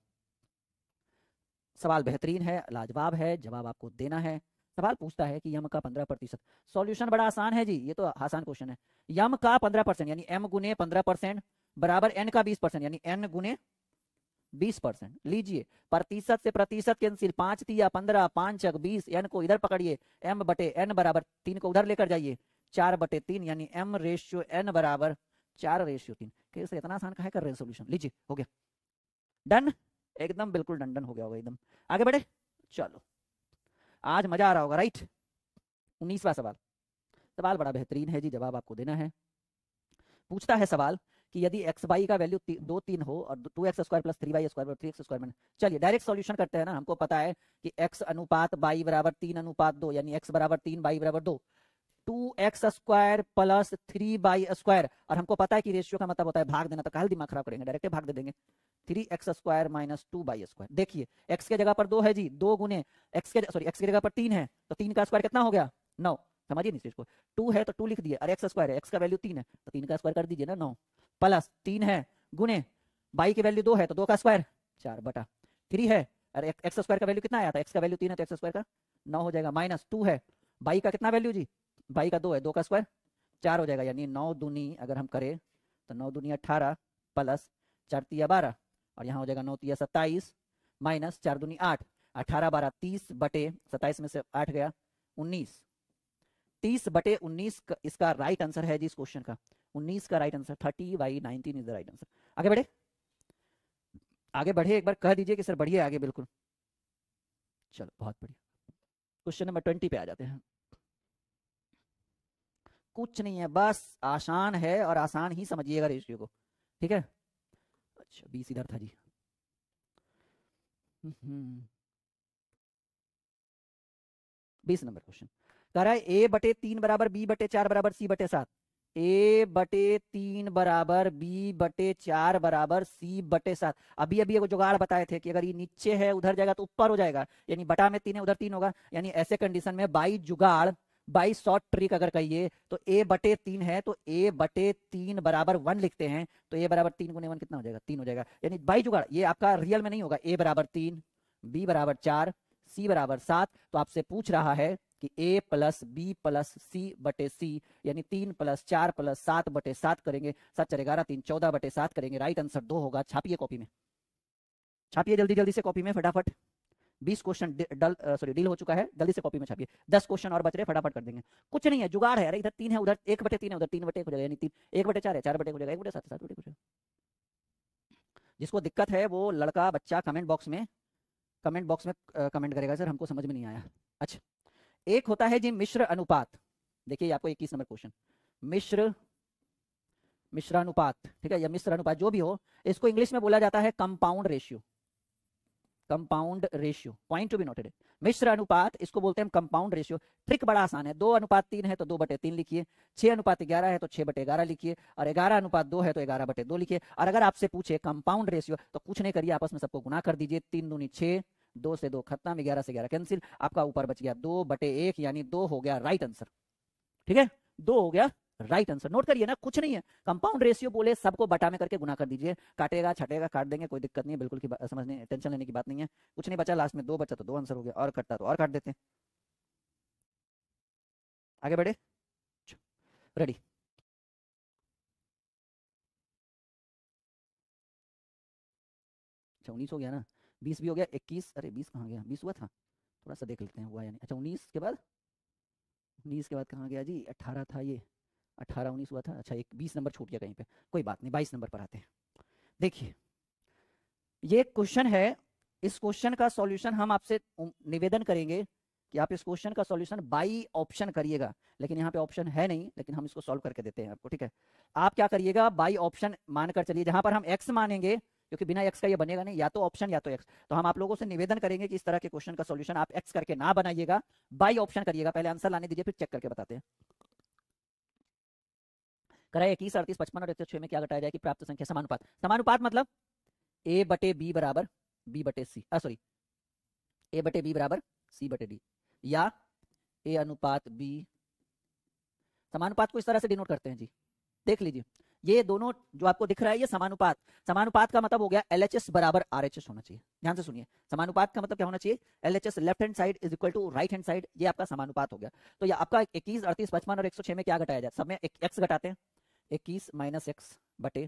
A: सवाल बेहतरीन है, लाजवाब है, जवाब आपको देना है। सवाल पूछता है कि यम का 15%। सॉल्यूशन बड़ा आसान है जी, ये तो आसान क्वेश्चन है। यम का 15% यानी m गुने 15% बराबर n का 20% यानी n गुने 20%। लीजिए प्रतिशत से प्रतिशत कैंसिल, 5 तिया 15, 5 चक 20, n को इधर पकड़िए, m/n बराबर 3 को उधर लेकर जाइए, 4/3 यानी m/n बराबर 4/3। कैसे इतना आसान काहे कर रहे हैं सॉल्यूशन? लीजिए हो गया, डन, एकदम बिल्कुल डन डन हो गया होगा एकदम। आगे बढ़े, चलो आज मजा आ रहा होगा, राइट। 19वां सवाल। सवाल बड़ा बेहतरीन है जी, जवाब आपको देना है। पूछता है सवाल कि यदि एक्स बाई का वैल्यू 2 3 हो और 2x² प्लस 3y² 3x²। चलिए डायरेक्ट सॉल्यूशन करते हैं ना। हमको पता है कि x अनुपात बाई बराबर 3 अनुपात 2, यानी x बराबर 3 बाई बराबर 2, 2x² प्लस 3y²। और हमको पता है कि रेशियो का मतलब होता है भाग देना, तो कल दिमाग खराब करेंगे, डायरेक्ट भाग दे देंगे। 3x² minus 2y²। देखिए x के जगह पर 2 है जी, 2 गुने x की जगह पर 3 है, तो 3 का स्क्वायर कितना हो गया 9। समझिए नहीं इसको, 2 है तो 2 लिख दिए, और x² है, x का वैल्यू 3 है तो 3 का स्क्वायर कर दीजिए ना 9, प्लस 3 है गुने y की वैल्यू 2 है तो 2 का स्क्वायर 4 बटा 3 है, और x² का वैल्यू कितना आया था, x का वैल्यू 3 है तो x² का 9 हो जाएगा, माइनस 2 है y का कितना वैल्यू जी, y का 2 है, 2 का स्क्वायर 4 हो जाएगा, यानी 9 दूनी अगर हम करें तो 9 दूनी 18 प्लस 4 तिया 12, और यहाँ हो जाएगा 9 तिया 27 माइनस 4 दूनी 8, 18 12 30 बटे 27 में से 8 गया 19, 30 बटे 19 इसका राइट आंसर है जी इस क्वेश्चन का। 19 का right answer 30/19 is the right answer. आगे बढ़े, आगे बढ़े, एक बार कह दीजिए कि सर बढ़िए आगे, बिल्कुल। चलो बहुत बढ़िया, क्वेश्चन नंबर 20 पे आ जाते हैं। कुछ नहीं है, बस आसान है और आसान ही समझिएगा रेशियो को, ठीक है। अच्छा 20 इधर था जी। 20 नंबर क्वेश्चन कह रहा है a बटे 3 बराबर b बटे 4 बराबर c बटे 7। a बटे 3 बराबर b बटे 4 बराबर c बटे 7। अभी अभी एक जुगाड़ बताए थे कि अगर ये नीचे है उधर जाएगा तो ऊपर हो जाएगा, यानी बटा में 3 है उधर 3 होगा, यानी ऐसे कंडीशन में बाई जुगाड़, बाई शॉर्ट ट्रिक अगर कहिए तो a बटे 3 है तो a बटे 3 बराबर 1 लिखते हैं, तो a बराबर 3 गुने 1 कितना हो जाएगा 3 हो जाएगा, यानी बाई जुगाड़। ये आपका रियल में नहीं होगा, a बराबर 3 b बराबर 4 c बराबर 7। तो आपसे पूछ रहा है कि a प्लस बी प्लस सी बटे सी, यानी 3 प्लस 4 प्लस 7 बटे 7 करेंगे, 7 4 11 3 14 बटे 7 करेंगे, राइट आंसर 2 होगा। छापिए कॉपी में, छापिए जल्दी जल्दी से कॉपी में फटाफट। 20 क्वेश्चन डील हो चुका है, जल्दी से कॉपी में छापिए, 10 क्वेश्चन और बच रहे, फटाफट कर देंगे। कुछ नहीं है, जुगाड़ है, अरे इधर 3 है उधर 1 बटे 3 है उधर 3 बटे 1 हो जाएगा, यानी 3 1 बटे 4 है 4 बटे 1 हो जाएगा, 1 बटे 7 7 बटे 1 हो जाएगा। जिसको दिक्कत है वो लड़का बच्चा कमेंट बॉक्स में कमेंट करेगा सर हमको समझ में नहीं आया। अच्छा, एक होता है जी मिश्र अनुपात, देखिए आपको 21 नंबर क्वेश्चन, मिश्रानुपात, ठीक है, या मिश्र अनुपात जो भी हो, इसको इंग्लिश में बोला जाता है compound ratio, compound ratio, point to be noted. मिश्र अनुपात इसको बोलते हैं कंपाउंड रेशियो। ट्रिक बड़ा आसान है, 2 अनुपात 3 है तो 2 बटे 3 लिखिए, 6 अनुपात 11 है तो 6 बटे 11 लिखिए, और 11 अनुपात 2 है तो 11 बटे 2 लिखिए। और अगर आपसे पूछे कंपाउंड रेशियो तो कुछ नहीं करिए, आपस में सबको गुना कर दीजिए, 3 दूनी 6, 2 से 2 खत्म, 11 से 11 कैंसिल, आपका ऊपर बच गया 2 बटे 1, यानी 2 हो गया राइट आंसर, ठीक है, 2 हो गया राइट आंसर। नोट करिए ना, कुछ नहीं है, कंपाउंड रेशियो बोले सबको बटा में करके गुना कर दीजिए, काटेगा छटेगा काट देंगे, कोई दिक्कत नहीं है, बिल्कुल की समझने टेंशन लेने की बात नहीं है। कुछ नहीं बचा, लास्ट में 2 बचा तो 2 आंसर हो गया, और कटता तो और काट देते हैं। आगे बढ़े, रेडी। अच्छा 19 हो गया ना, 20 भी हो गया, 21, अरे 20 कहाँ गया, 20 हुआ था, थोड़ा सा देख लेते हैं हुआ यानी। अच्छा 19 के बाद, 19 के बाद कहाँ गया जी, 18 था ये, 18 19 हुआ था। अच्छा एक 20 नंबर छूट गया कहीं पे, कोई बात नहीं, 22 नंबर पर आते हैं। देखिए ये क्वेश्चन है, इस क्वेश्चन का सॉल्यूशन हम आपसे निवेदन करेंगे कि आप इस क्वेश्चन का सॉल्यूशन बाई ऑप्शन करिएगा, लेकिन यहाँ पे ऑप्शन है नहीं, लेकिन हम इसको सॉल्व करके देते हैं आपको, ठीक है। आप क्या करिएगा, बाई ऑप्शन मानकर चलिए, जहां पर हम एक्स मानेंगे, क्योंकि बिना एक्स का ये बनेगा नहीं, या तो ऑप्शन या तो एक्स, तो हम आप लोगों से निवेदन करेंगे कि इस तरह के क्वेश्चन का सॉल्यूशन आप एक्स करके ना बनाइएगा, बाई ऑप्शन करिएगा। पहले आंसर लाने दीजिए फिर चेक करके बताते हैं। कराए 21 38 55 और 106 में क्या घटाया जाए कि प्राप्त संख्या समानुपात। समानुपात मतलब ए बटे बी बराबर बी बटे सी, सॉरी ए बटे बी बराबर सी बटे डी, या ए अनुपात बी। समानुपात को इस तरह से डिनोट करते हैं जी, देख लीजिए, ये दोनों जो आपको दिख रहा है ये समानुपात, समानुपात का मतलब हो गया LHS बराबर RHS होना चाहिए। ध्यान से सुनिए, समानुपात का मतलब क्या होना चाहिए, LHS left hand side is equal to right hand side, ये आपका समानुपात हो गया। तो ये आपका 21 38 55 और 106 में क्या घटाया जाए, सब में एक्स घटाते हैं, 21 माइनस एक्स बटे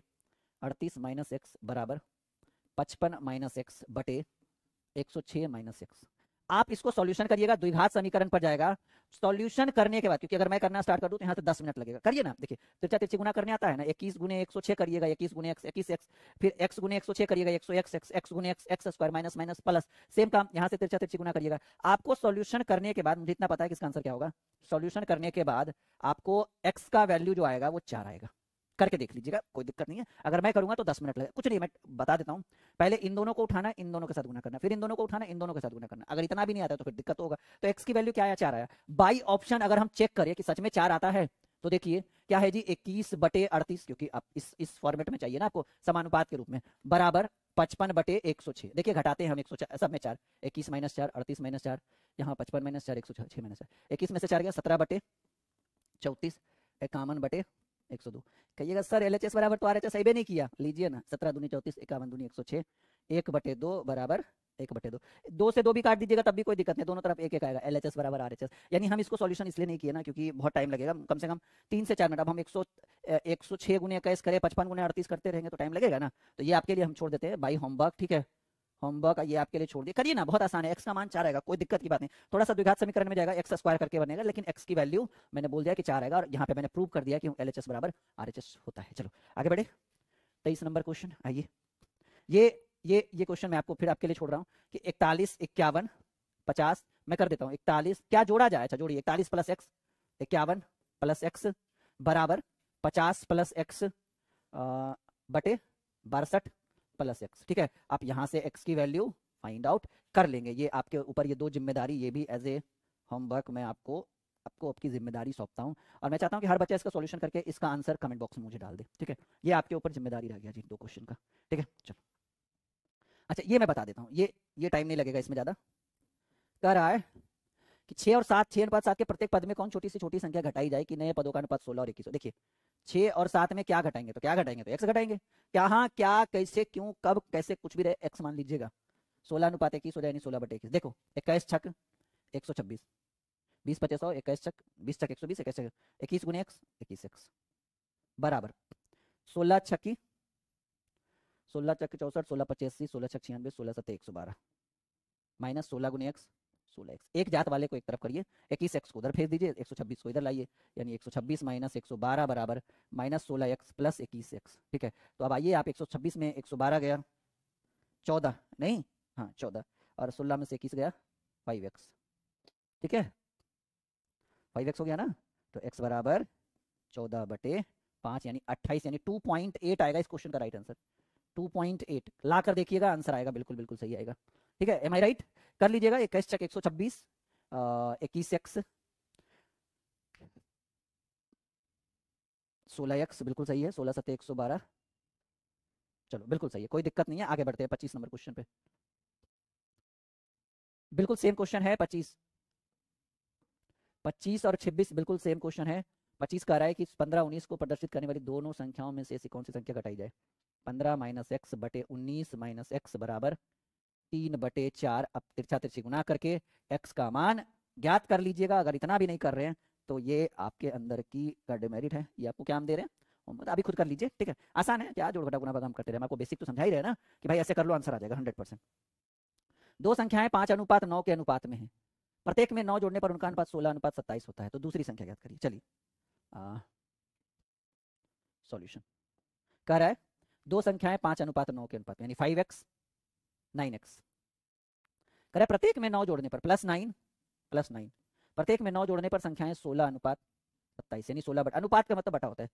A: 38 माइनस एक्स बराबर 55 माइनस एक्स बटे 106 माइनस एक्स। आप इसको सॉल्यूशन करिएगा, द्विघात समीकरण पर जाएगा। सॉल्यूशन करने के बाद, क्योंकि अगर मैं करना स्टार्ट कर दूं तो यहाँ से 10 मिनट लगेगा, करिए ना। देखिए तिरछा तिरछी गुना करने आता है ना, 21 गुने 106 करिएगा, 21 गुने x 21 x, फिर x गुने 106 करिएगा, 100 x x गुने x x square minus minus plus, same काम यहाँ से तिरछा तिरछी गुना करिएगा। आपको सॉल्यूशन करने के बाद, मुझे इतना पता है कि इसका आंसर क्या होगा, सॉल्यूशन करने के बाद आपको x का वैल्यू जो आएगा वो 4 आएगा, करके देख लीजिएगा, कोई दिक्कत नहीं है। अगर मैं करूंगा तो 10 मिनट लगेगा, कुछ नहीं, मैं बता देता हूँ। पहले इन दोनों को उठाना, इन दोनों के साथ गुना करना, फिर इन दोनों को उठाना, इन दोनों के साथ गुना करना। अगर इतना भी नहीं आता है तो फिर दिक्कत होगा। तो एक्स की वैल्यू क्या आया, 4 आया। बाई ऑप्शन अगर हम चेक करें कि सच में 4 आता है तो देखिए क्या है जी, 21/38, क्योंकि आप इस फॉर्मेट में चाहिए ना आपको समानुपात के रूप में, बराबर 55/106। देखिए घटाते हैं हम 104, सब में 4, 21 - 4, 38 - 4, यहाँ 55 - 4, 106 - 4, 21 में से 4 गया 17/34, 51/102। कहिएगा सर एलएचएस बराबर तो आरएचएस सही भी नहीं किया, लीजिए ना, 17 दूनी 34, 51 दूनी 106, 1/2 बराबर 1/2, 2 से 2 भी काट दीजिएगा तब भी कोई दिक्कत नहीं, दोनों तरफ एक एक आएगा, एलएचएस बराबर आरएचएस। यानी हम इसको सॉल्यूशन इसलिए नहीं किए ना क्योंकि बहुत टाइम लगेगा, कम से कम 3 से 4 मिनट। अब हम 106 गुने 21 करें, 55 गुने 38 करते रहेंगे तो टाइम लगेगा ना, तो ये आपके लिए हम छोड़ देते हैं बाई होमवर्क, ठीक है। होमवर्क ये आपके लिए छोड़ दिए, करिए ना, बहुत आसान है। एक्स का मान 4 आएगा, कोई दिक्कत की बात नहीं। थोड़ा सा द्विघात समीकरण में जाएगा, एक्स स्क्वायर करके बनेगा, लेकिन एक्स की वैल्यू मैंने बोल दिया कि 4 आएगा, और यहाँ पे मैंने प्रूव कर दिया कि एलएचएस बराबर आरएचएस होता है। चलो आगे बढ़े, 23 नंबर क्वेश्चन आइए। ये क्वेश्चन मैं आपको फिर आपके लिए छोड़ रहा हूँ कि 41, 51, 50, मैं कर देता हूँ 41, क्या जोड़ा जाए, अच्छा जोड़िए, 41 + x, 51 + x बराबर 50 + x बटे 62 + x, ठीक है। आप यहां से x की वैल्यू फाइंड आउट कर लेंगे। ये आपके ऊपर, ये 2 जिम्मेदारी, ये भी एज ए होमवर्क मैं आपको आपकी जिम्मेदारी सौंपता हूं, और मैं चाहता हूं कि हर बच्चा इसका सॉल्यूशन करके इसका आंसर कमेंट बॉक्स में मुझे डाल दे, ठीक है। ये आपके ऊपर जिम्मेदारी रह गया जी 2 क्वेश्चन का, ठीक है। चलो अच्छा, ये मैं बता देता हूँ, ये टाइम नहीं लगेगा इसमें ज़्यादा। कह रहा है कि 6 और 7, 6 अनुपात 7 के प्रत्येक पद में कौन छोटी से छोटी संख्या घटाई जाए कि नए पदों का अनुपात 16 और 21 हो। देखिए 6 और 7 में क्या घटाएंगे, तो क्या घटाएंगे, तो एक्स घटाएंगे। क्या, हाँ क्या, कैसे, क्यों, कब, कैसे, कुछ भी रहे, एक्स मान लीजिएगा। 16:21 हो जाए, 16/21। देखो 21 छक 126, 20 × 100, 21 छक 20 छक 120, 21 छक 21 गुने एक्स 21x बराबर 16 छक्की 16 छक्की 64, 16 × 85, 16 छक 96, 16 × 7 112 माइनस 16 गुने एक्स 16x। एक जात वाले को एक तरफ करिए, 21x को उधर भेज दीजिए, 126 को इधर लाइए, यानी 126 - 112 बराबर -16x + 21x, ठीक है। तो अब आइए आप 126 में 112 गया 14, नहीं हाँ 14, और 16 में से 21 गया 5x, ठीक है, 5x हो गया ना। तो x बराबर 14/5 यानी 28, यानी 2.8 आएगा इस क्वेश्चन का राइट आंसर। 2.8 ला कर देखिएगा, आंसर आएगा, बिल्कुल बिल्कुल सही आएगा, ठीक है। एम आई राइट, कर लीजिएगा। 21 छक 126, 21x 16x बिल्कुल सही है, 16 × 7 112, चलो बिल्कुल सही है, कोई दिक्कत नहीं है। आगे बढ़ते हैं 25 नंबर क्वेश्चन पे, बिल्कुल सेम क्वेश्चन है। 25 और 26 बिल्कुल सेम क्वेश्चन है। 25 कह रहा है कि 15 19 को प्रदर्शित करने वाली दोनों संख्याओं में से ऐसी कौन सी संख्या घटाई जाए। 15 - x बटे 19 - x बराबर 3/4। अब तिरछा तिरछी गुना करके x का मान ज्ञात कर लीजिएगा। अगर इतना भी नहीं कर रहे हैं तो ये आपके अंदर की का डिमेरिट है, ये आपको क्या हम दे रहे हैं, अभी खुद कर लीजिए, ठीक है। आसान है, क्या जोड़ घटा गुना भाग हम करते रहे, हम आपको बेसिक तो समझा ही रहे ना कि भाई ऐसे कर लो आंसर आ जाएगा 100%। दो संख्याएं 5:9 के अनुपात में है, प्रत्येक में 9 जोड़ने पर उनका अनुपात 16:27 होता है। तो दूसरी संख्या ज्ञात करिए। चलिए सॉल्यूशन कह रहा है दो संख्याएं 5:9 के अनुपात में, यानी 5x 9x। कह रहा है प्रत्येक में 9 जोड़ने पर +9 +9, प्रत्येक में 9 जोड़ने पर संख्याएं 16:27, यानी 16 बटा, अनुपात का मतलब बटा होता है।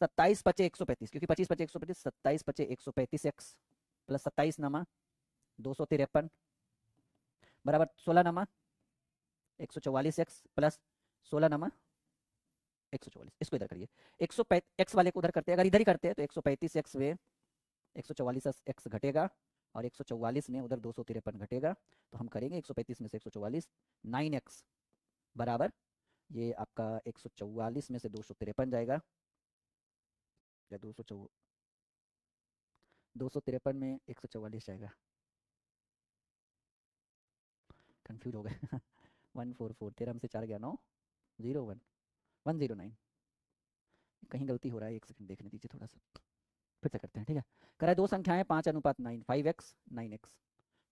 A: 27 × 5 = 135, क्योंकि 25 × 5 = 135, 27 × 5 = 135x + 27 नमा 253 बराबर 16 नमा 144x + 16 नमा 144। इसको इधर करिए, 135 x वाले को उधर करते हैं, अगर इधर ही करते हैं तो 135x में 144x घटेगा, और 144 में उधर 253 घटेगा। तो हम करेंगे 135 में से 144, 9x बराबर, ये आपका 144 में से 253 जाएगा, या 253 में 144 जाएगा, कंफ्यूज हो गए 144, 13 में से 4 गया 9, 01 109, कहीं गलती हो रहा है, एक सेकंड देखने दीजिए थोड़ा सा, फिर से करते हैं, ठीक है। कह रहा है दो संख्याएं 5:9, 5x 9x,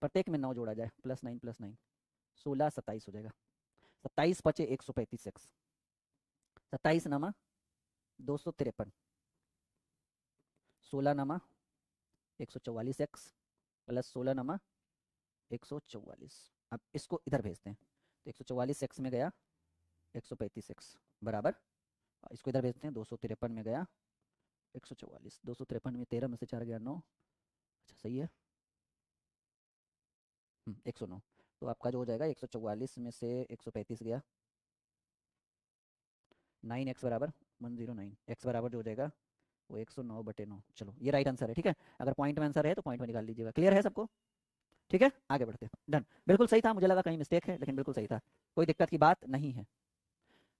A: प्रत्येक में 9 जोड़ा जाए, +9 +9 16 27 हो जाएगा। 27 × 5 = 135x, 27 नमा 253, 16 नमा 144x + 16 नमा 144। अब इसको इधर भेजते हैं, तो 144x में गया 135x बराबर, इसको इधर भेजते हैं, 253 में गया 144, 253 में 13 में से 4 गया 9। अच्छा सही है। 109। तो आपका जो हो जाएगा 144 में से 135 गया 9x बराबर 109, x बराबर जो हो जाएगा वो 109/9। चलो ये राइट आंसर है। ठीक है, अगर पॉइंट में आंसर है तो पॉइंट में निकाल लीजिएगा। क्लियर है सबको? ठीक है, आगे बढ़ते हैं। डन, बिल्कुल सही था, मुझे लगा कहीं मिस्टेक है, लेकिन बिल्कुल सही था, कोई दिक्कत की बात नहीं है।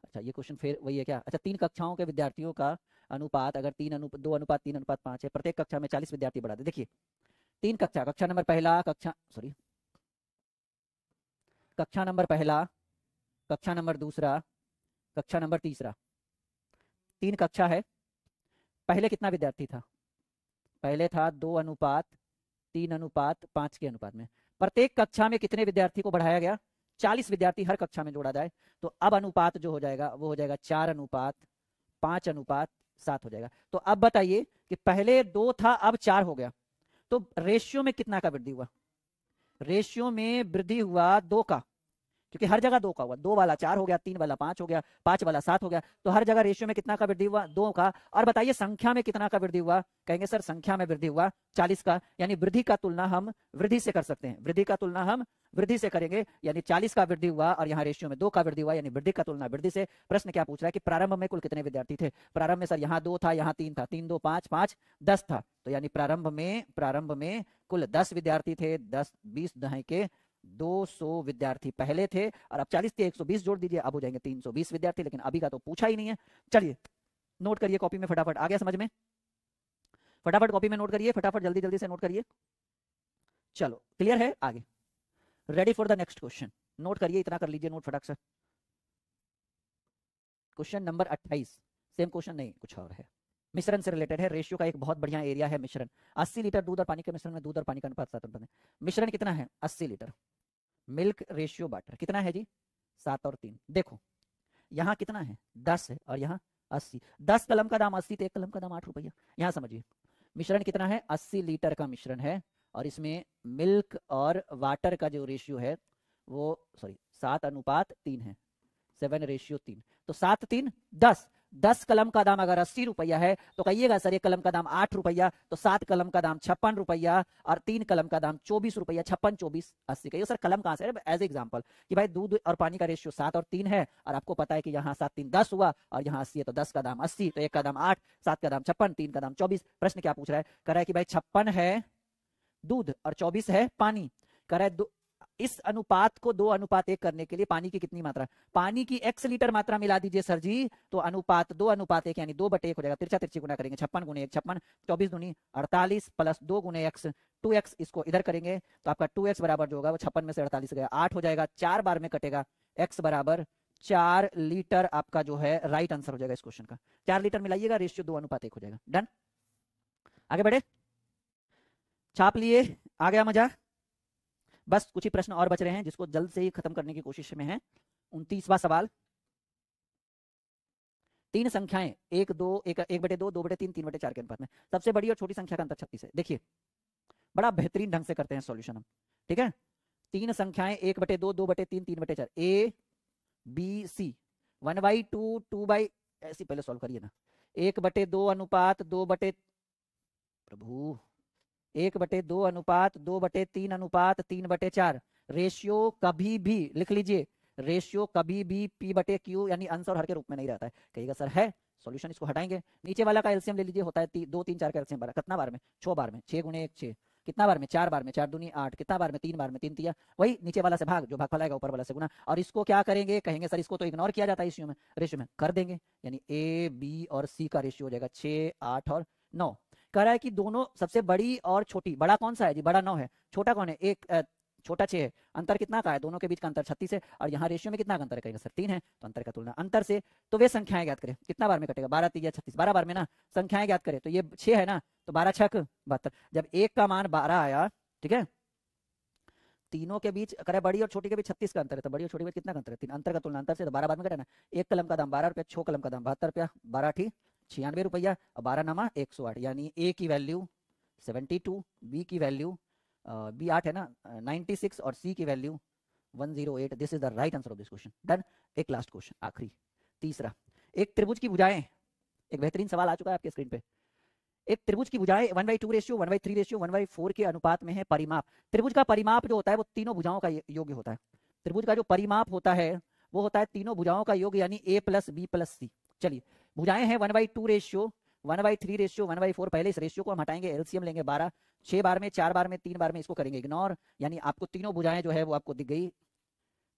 A: अच्छा ये क्वेश्चन फिर वही है क्या? अच्छा 3 कक्षाओं के विद्यार्थियों का अनुपात अगर 2:3:5 है, प्रत्येक कक्षा में 40 विद्यार्थी बढ़ा दे। देखिए 3 कक्षा, कक्षा नंबर पहला, कक्षा नंबर पहला, कक्षा नंबर दूसरा, कक्षा नंबर तीसरा, 3 कक्षा है। पहले कितना विद्यार्थी था? पहले था 2:3:5 के अनुपात में। प्रत्येक कक्षा में कितने विद्यार्थी को बढ़ाया गया? 40 विद्यार्थी हर कक्षा में जोड़ा जाए, तो अब अनुपात जो हो जाएगा वो हो जाएगा 4:5:7 हो जाएगा। तो अब बताइए कि पहले 2 था, अब 4 हो गया, तो रेशियो में कितना का वृद्धि हुआ? रेशियो में वृद्धि हुआ 2 का, क्योंकि हर जगह 2 का हुआ। 2 वाला 4 हो गया, 3 वाला 5 हो गया, 5 वाला 7 हो गया, तो हर जगह रेशियो में कितना का वृद्धि हुआ? 2 का। और बताइए संख्या में कितना का वृद्धि हुआ? कहेंगे सर संख्या में वृद्धि हुआ 40 का, यानी वृद्धि का तुलना हम वृद्धि से कर सकते हैं। वृद्धि का तुलना हम वृद्धि से करेंगे, यानी 40 का वृद्धि हुआ और यहाँ रेशियो में 2 का वृद्धि हुआ, यानी वृद्धि का तुलना वृद्धि से। प्रश्न क्या पूछ रहा है कि प्रारंभ में कुल कितने विद्यार्थी थे? प्रारंभ में सर यहाँ 2 था, यहाँ 3 था, 3 2 5 5 10 था, तो यानी प्रारंभ में कुल 10 विद्यार्थी थे। 10 20 दहाई के 200 विद्यार्थी पहले थे, और अब 40 के 120 जोड़ दीजिए, अब हो जाएंगे 320 विद्यार्थी, लेकिन अभी का तो पूछा ही नहीं है। चलिए नोट करिए कॉपी में फटाफट, आ गया समझ में? फटाफट कॉपी में नोट करिए, फटाफट जल्दी जल्दी से नोट करिए। चलो क्लियर है? आगे ready for the next question. Note करिए, इतना कर लीजिए नोट फटाक से। क्वेश्चन नंबर 28, सेम क्वेश्चन नहीं कुछ और है, मिश्रण से रिलेटेड है। रेशियो का एक बहुत बढ़िया एरिया है मिश्रण। 80 लीटर दूध और पानी के मिश्रण में दूध और पानी का अनुपात 7 अनुपात है। मिश्रण कितना है? 80 लीटर। मिल्क रेशियो वाटर कितना है जी? 7 और 3। देखो यहाँ कितना है? 10 है, और यहाँ 80। 10 कलम का दाम 80, तो 1 कलम का दाम 8 रुपया। यहाँ समझिए मिश्रण कितना है? 80 लीटर का मिश्रण है, और इसमें मिल्क और वाटर का जो रेशियो है वो 7:3 है, 7:3। तो 7 3 10, 10 कलम का दाम अगर 80 रुपया है, तो कहिएगा सर 1 कलम का दाम 8 रुपया, तो 7 कलम का दाम 56 रुपया, और 3 कलम का दाम 24 रुपया। 56 24 80। कहिए सर कलम कहां से? एज एग्जाम्पल कि भाई दूध और पानी का रेशियो 7 और 3 है, और आपको पता है कि यहाँ 7 3 10 हुआ, और यहाँ 80 है, तो 10 का दाम 80, तो 1 का दाम 8, 7 का दाम 56, 3 का दाम 24। प्रश्न क्या पूछ रहा है? कह रहा है कि भाई 56 है दूध और 24 है पानी। कह रहा है इस अनुपात को 2:1 करने के लिए पानी की कितनी मात्रा? पानी की x लीटर मात्रा मिला दीजिए सर जी, तो अनुपात 2:1 यानी 2/1 हो जाएगा। तिरछा तिरछी गुना करेंगे, 56 गुने 1 56, 24 दूनी 48 प्लस 2 गुने x 2x, इसको इधर करेंगे तो आपका 2x बराबर जो होगा वो 56 में से 48 गया 8 हो जाएगा, 4 बार में कटेगा, x बराबर 4 लीटर आपका जो है राइट आंसर हो जाएगा इस क्वेश्चन का। 4 लीटर मिलाइएगा, रेशियो 2:1 हो जाएगा। डन, आगे बढ़े, छाप लिए, आ गया मजा? बस कुछ ही प्रश्न और बच रहे हैं जिसको जल्द से ही खत्म करने की कोशिश में है। 29वां सवाल, 3 संख्याएं 1 2 1/2 2/3 3/4 के अनुपात में, सबसे बड़ी और छोटी संख्या का अंतर 36 है। देखिए बड़ा बेहतरीन ढंग से करते हैं सॉल्यूशन हम, ठीक है? 3 संख्याएं 1/2 2/3 3/4, ए बी सी, 1/2 2/, ऐसी पहले सॉल्व करिए ना। 1/2 अनुपात 2 बटे, प्रभु 1/2 अनुपात 2/3 अनुपात 3/4। रेशियो कभी भी लिख लीजिए, रेशियो कभी भी P/Q यानी अंश और हर के रूप में नहीं रहता है। कहिएगा सर है सॉल्यूशन, इसको हटाएंगे, नीचे वाला का एलसीएम ले लीजिए, होता है 2 3 4 का एलसीएम 12, कितना बार में? 6 बार में, 6 गुने 1 6, कितना बार में? 4 बार में, 4 दूनी 8, कितना बार में? 3 बार में, 3 तिया वही नीचे वाला से भाग, जो भागफल आएगा ऊपर वाला से गुना। और इसको क्या करेंगे? कहेंगे सर इसको तो इग्नोर किया जाता है रेशियो में, रेशियो में कर देंगे, यानी ए बी और सी का रेशियो हो जाएगा 6 8 और 9। कह रहा है कि दोनों सबसे बड़ी और छोटी, बड़ा कौन सा है जी? बड़ा 9 है, छोटा कौन है? छोटा 6 है। अंतर कितना का है? दोनों के बीच का अंतर 36 है, और यहाँ रेशियो में कितना का अंतर है? कहेगा सर 3 है, तो अंतर का तुलना अंतर से। तो वे संख्याएं ज्ञात करें, कितना बार में कटेगा? 12 3 36, 12 बार में ना। संख्याएं ज्ञात करें, तो ये 6 है ना, तो 12 6 72। जब एक का मान 12 आया, ठीक है, तीनों के बीच करे बड़ी और छोटी के बीच 36 का अंतर है, तो बड़ी और छोटी के बीच कितना का अंतर है? 3। अंतर का तुलना अंतर से, तो 12 बार में कटेगा। 1 कलम का दाम 12 रुपया, 6 कलम का दाम 72 रुपया, 12 ठीक 96 रुपया, और 12 नामा 108, यानी ए की वैल्यू 72, बी की वैल्यू बी 8 है ना 96, और सी की value 108। This is the right answer of this question. Done, एक लास्ट क्वेश्चन आखिरी, तीसरा। एक त्रिभुज की भुजाएं, एक बेहतरीन सवाल आ चुका है आपके स्क्रीन पे। एक त्रिभुज की भुजाएं 1/2 रेशियो 1/3 रेशियो 1/4 के अनुपात में है। परिमाप, त्रिभुज का परिमाप जो होता है वो तीनों भुजाओं का योग्य होता है। त्रिभुज का जो परिमाप होता है वो होता है तीनों भुजाओं का योग, यानी a प्लस बी प्लस सी। चलिए, भुजाएं हैं 1/2 रेशियो 1/3 रेशियो 1/4। पहले इस रेशियो को हम हटाएंगे, एलसीएम लेंगे 12, 6 बार में 4 बार में 3 बार में इसको करेंगे इग्नोर, यानी आपको तीनों भुजाएं जो है वो आपको दिख गई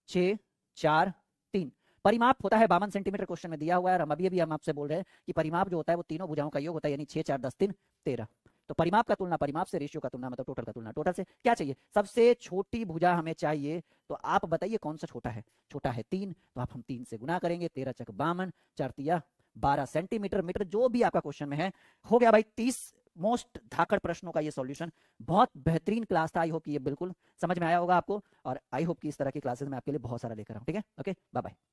A: 6 4 3। परिमाप होता है 52 सेंटीमीटर, क्वेश्चन में दिया हुआ है। और हम अभी हम आपसे बोल रहे हैं कि परिमाप जो होता है वो तीनों भुजाओं का योग होता है, यानी 6 4 10 3 13। तो परिमाप का तुलना परिमाप से, रेशियो का तुलना मतलब टोटल का तुलना टोटल से। क्या चाहिए? सबसे छोटी भुजा हमें चाहिए, तो आप बताइए कौन सा छोटा है? छोटा है 3, तो आप हम 3 से गुना करेंगे, 13 चक 52 4 तिया 12 सेंटीमीटर मीटर, जो भी आपका क्वेश्चन में है। हो गया भाई 30 मोस्ट धाकड़ प्रश्नों का ये सॉल्यूशन। बहुत बेहतरीन क्लास था, आई होप कि ये बिल्कुल समझ में आया होगा आपको, और आई होप कि इस तरह की क्लासेस में आपके लिए बहुत सारा लेकर आऊं। ठीक है, ओके, बाय बाय।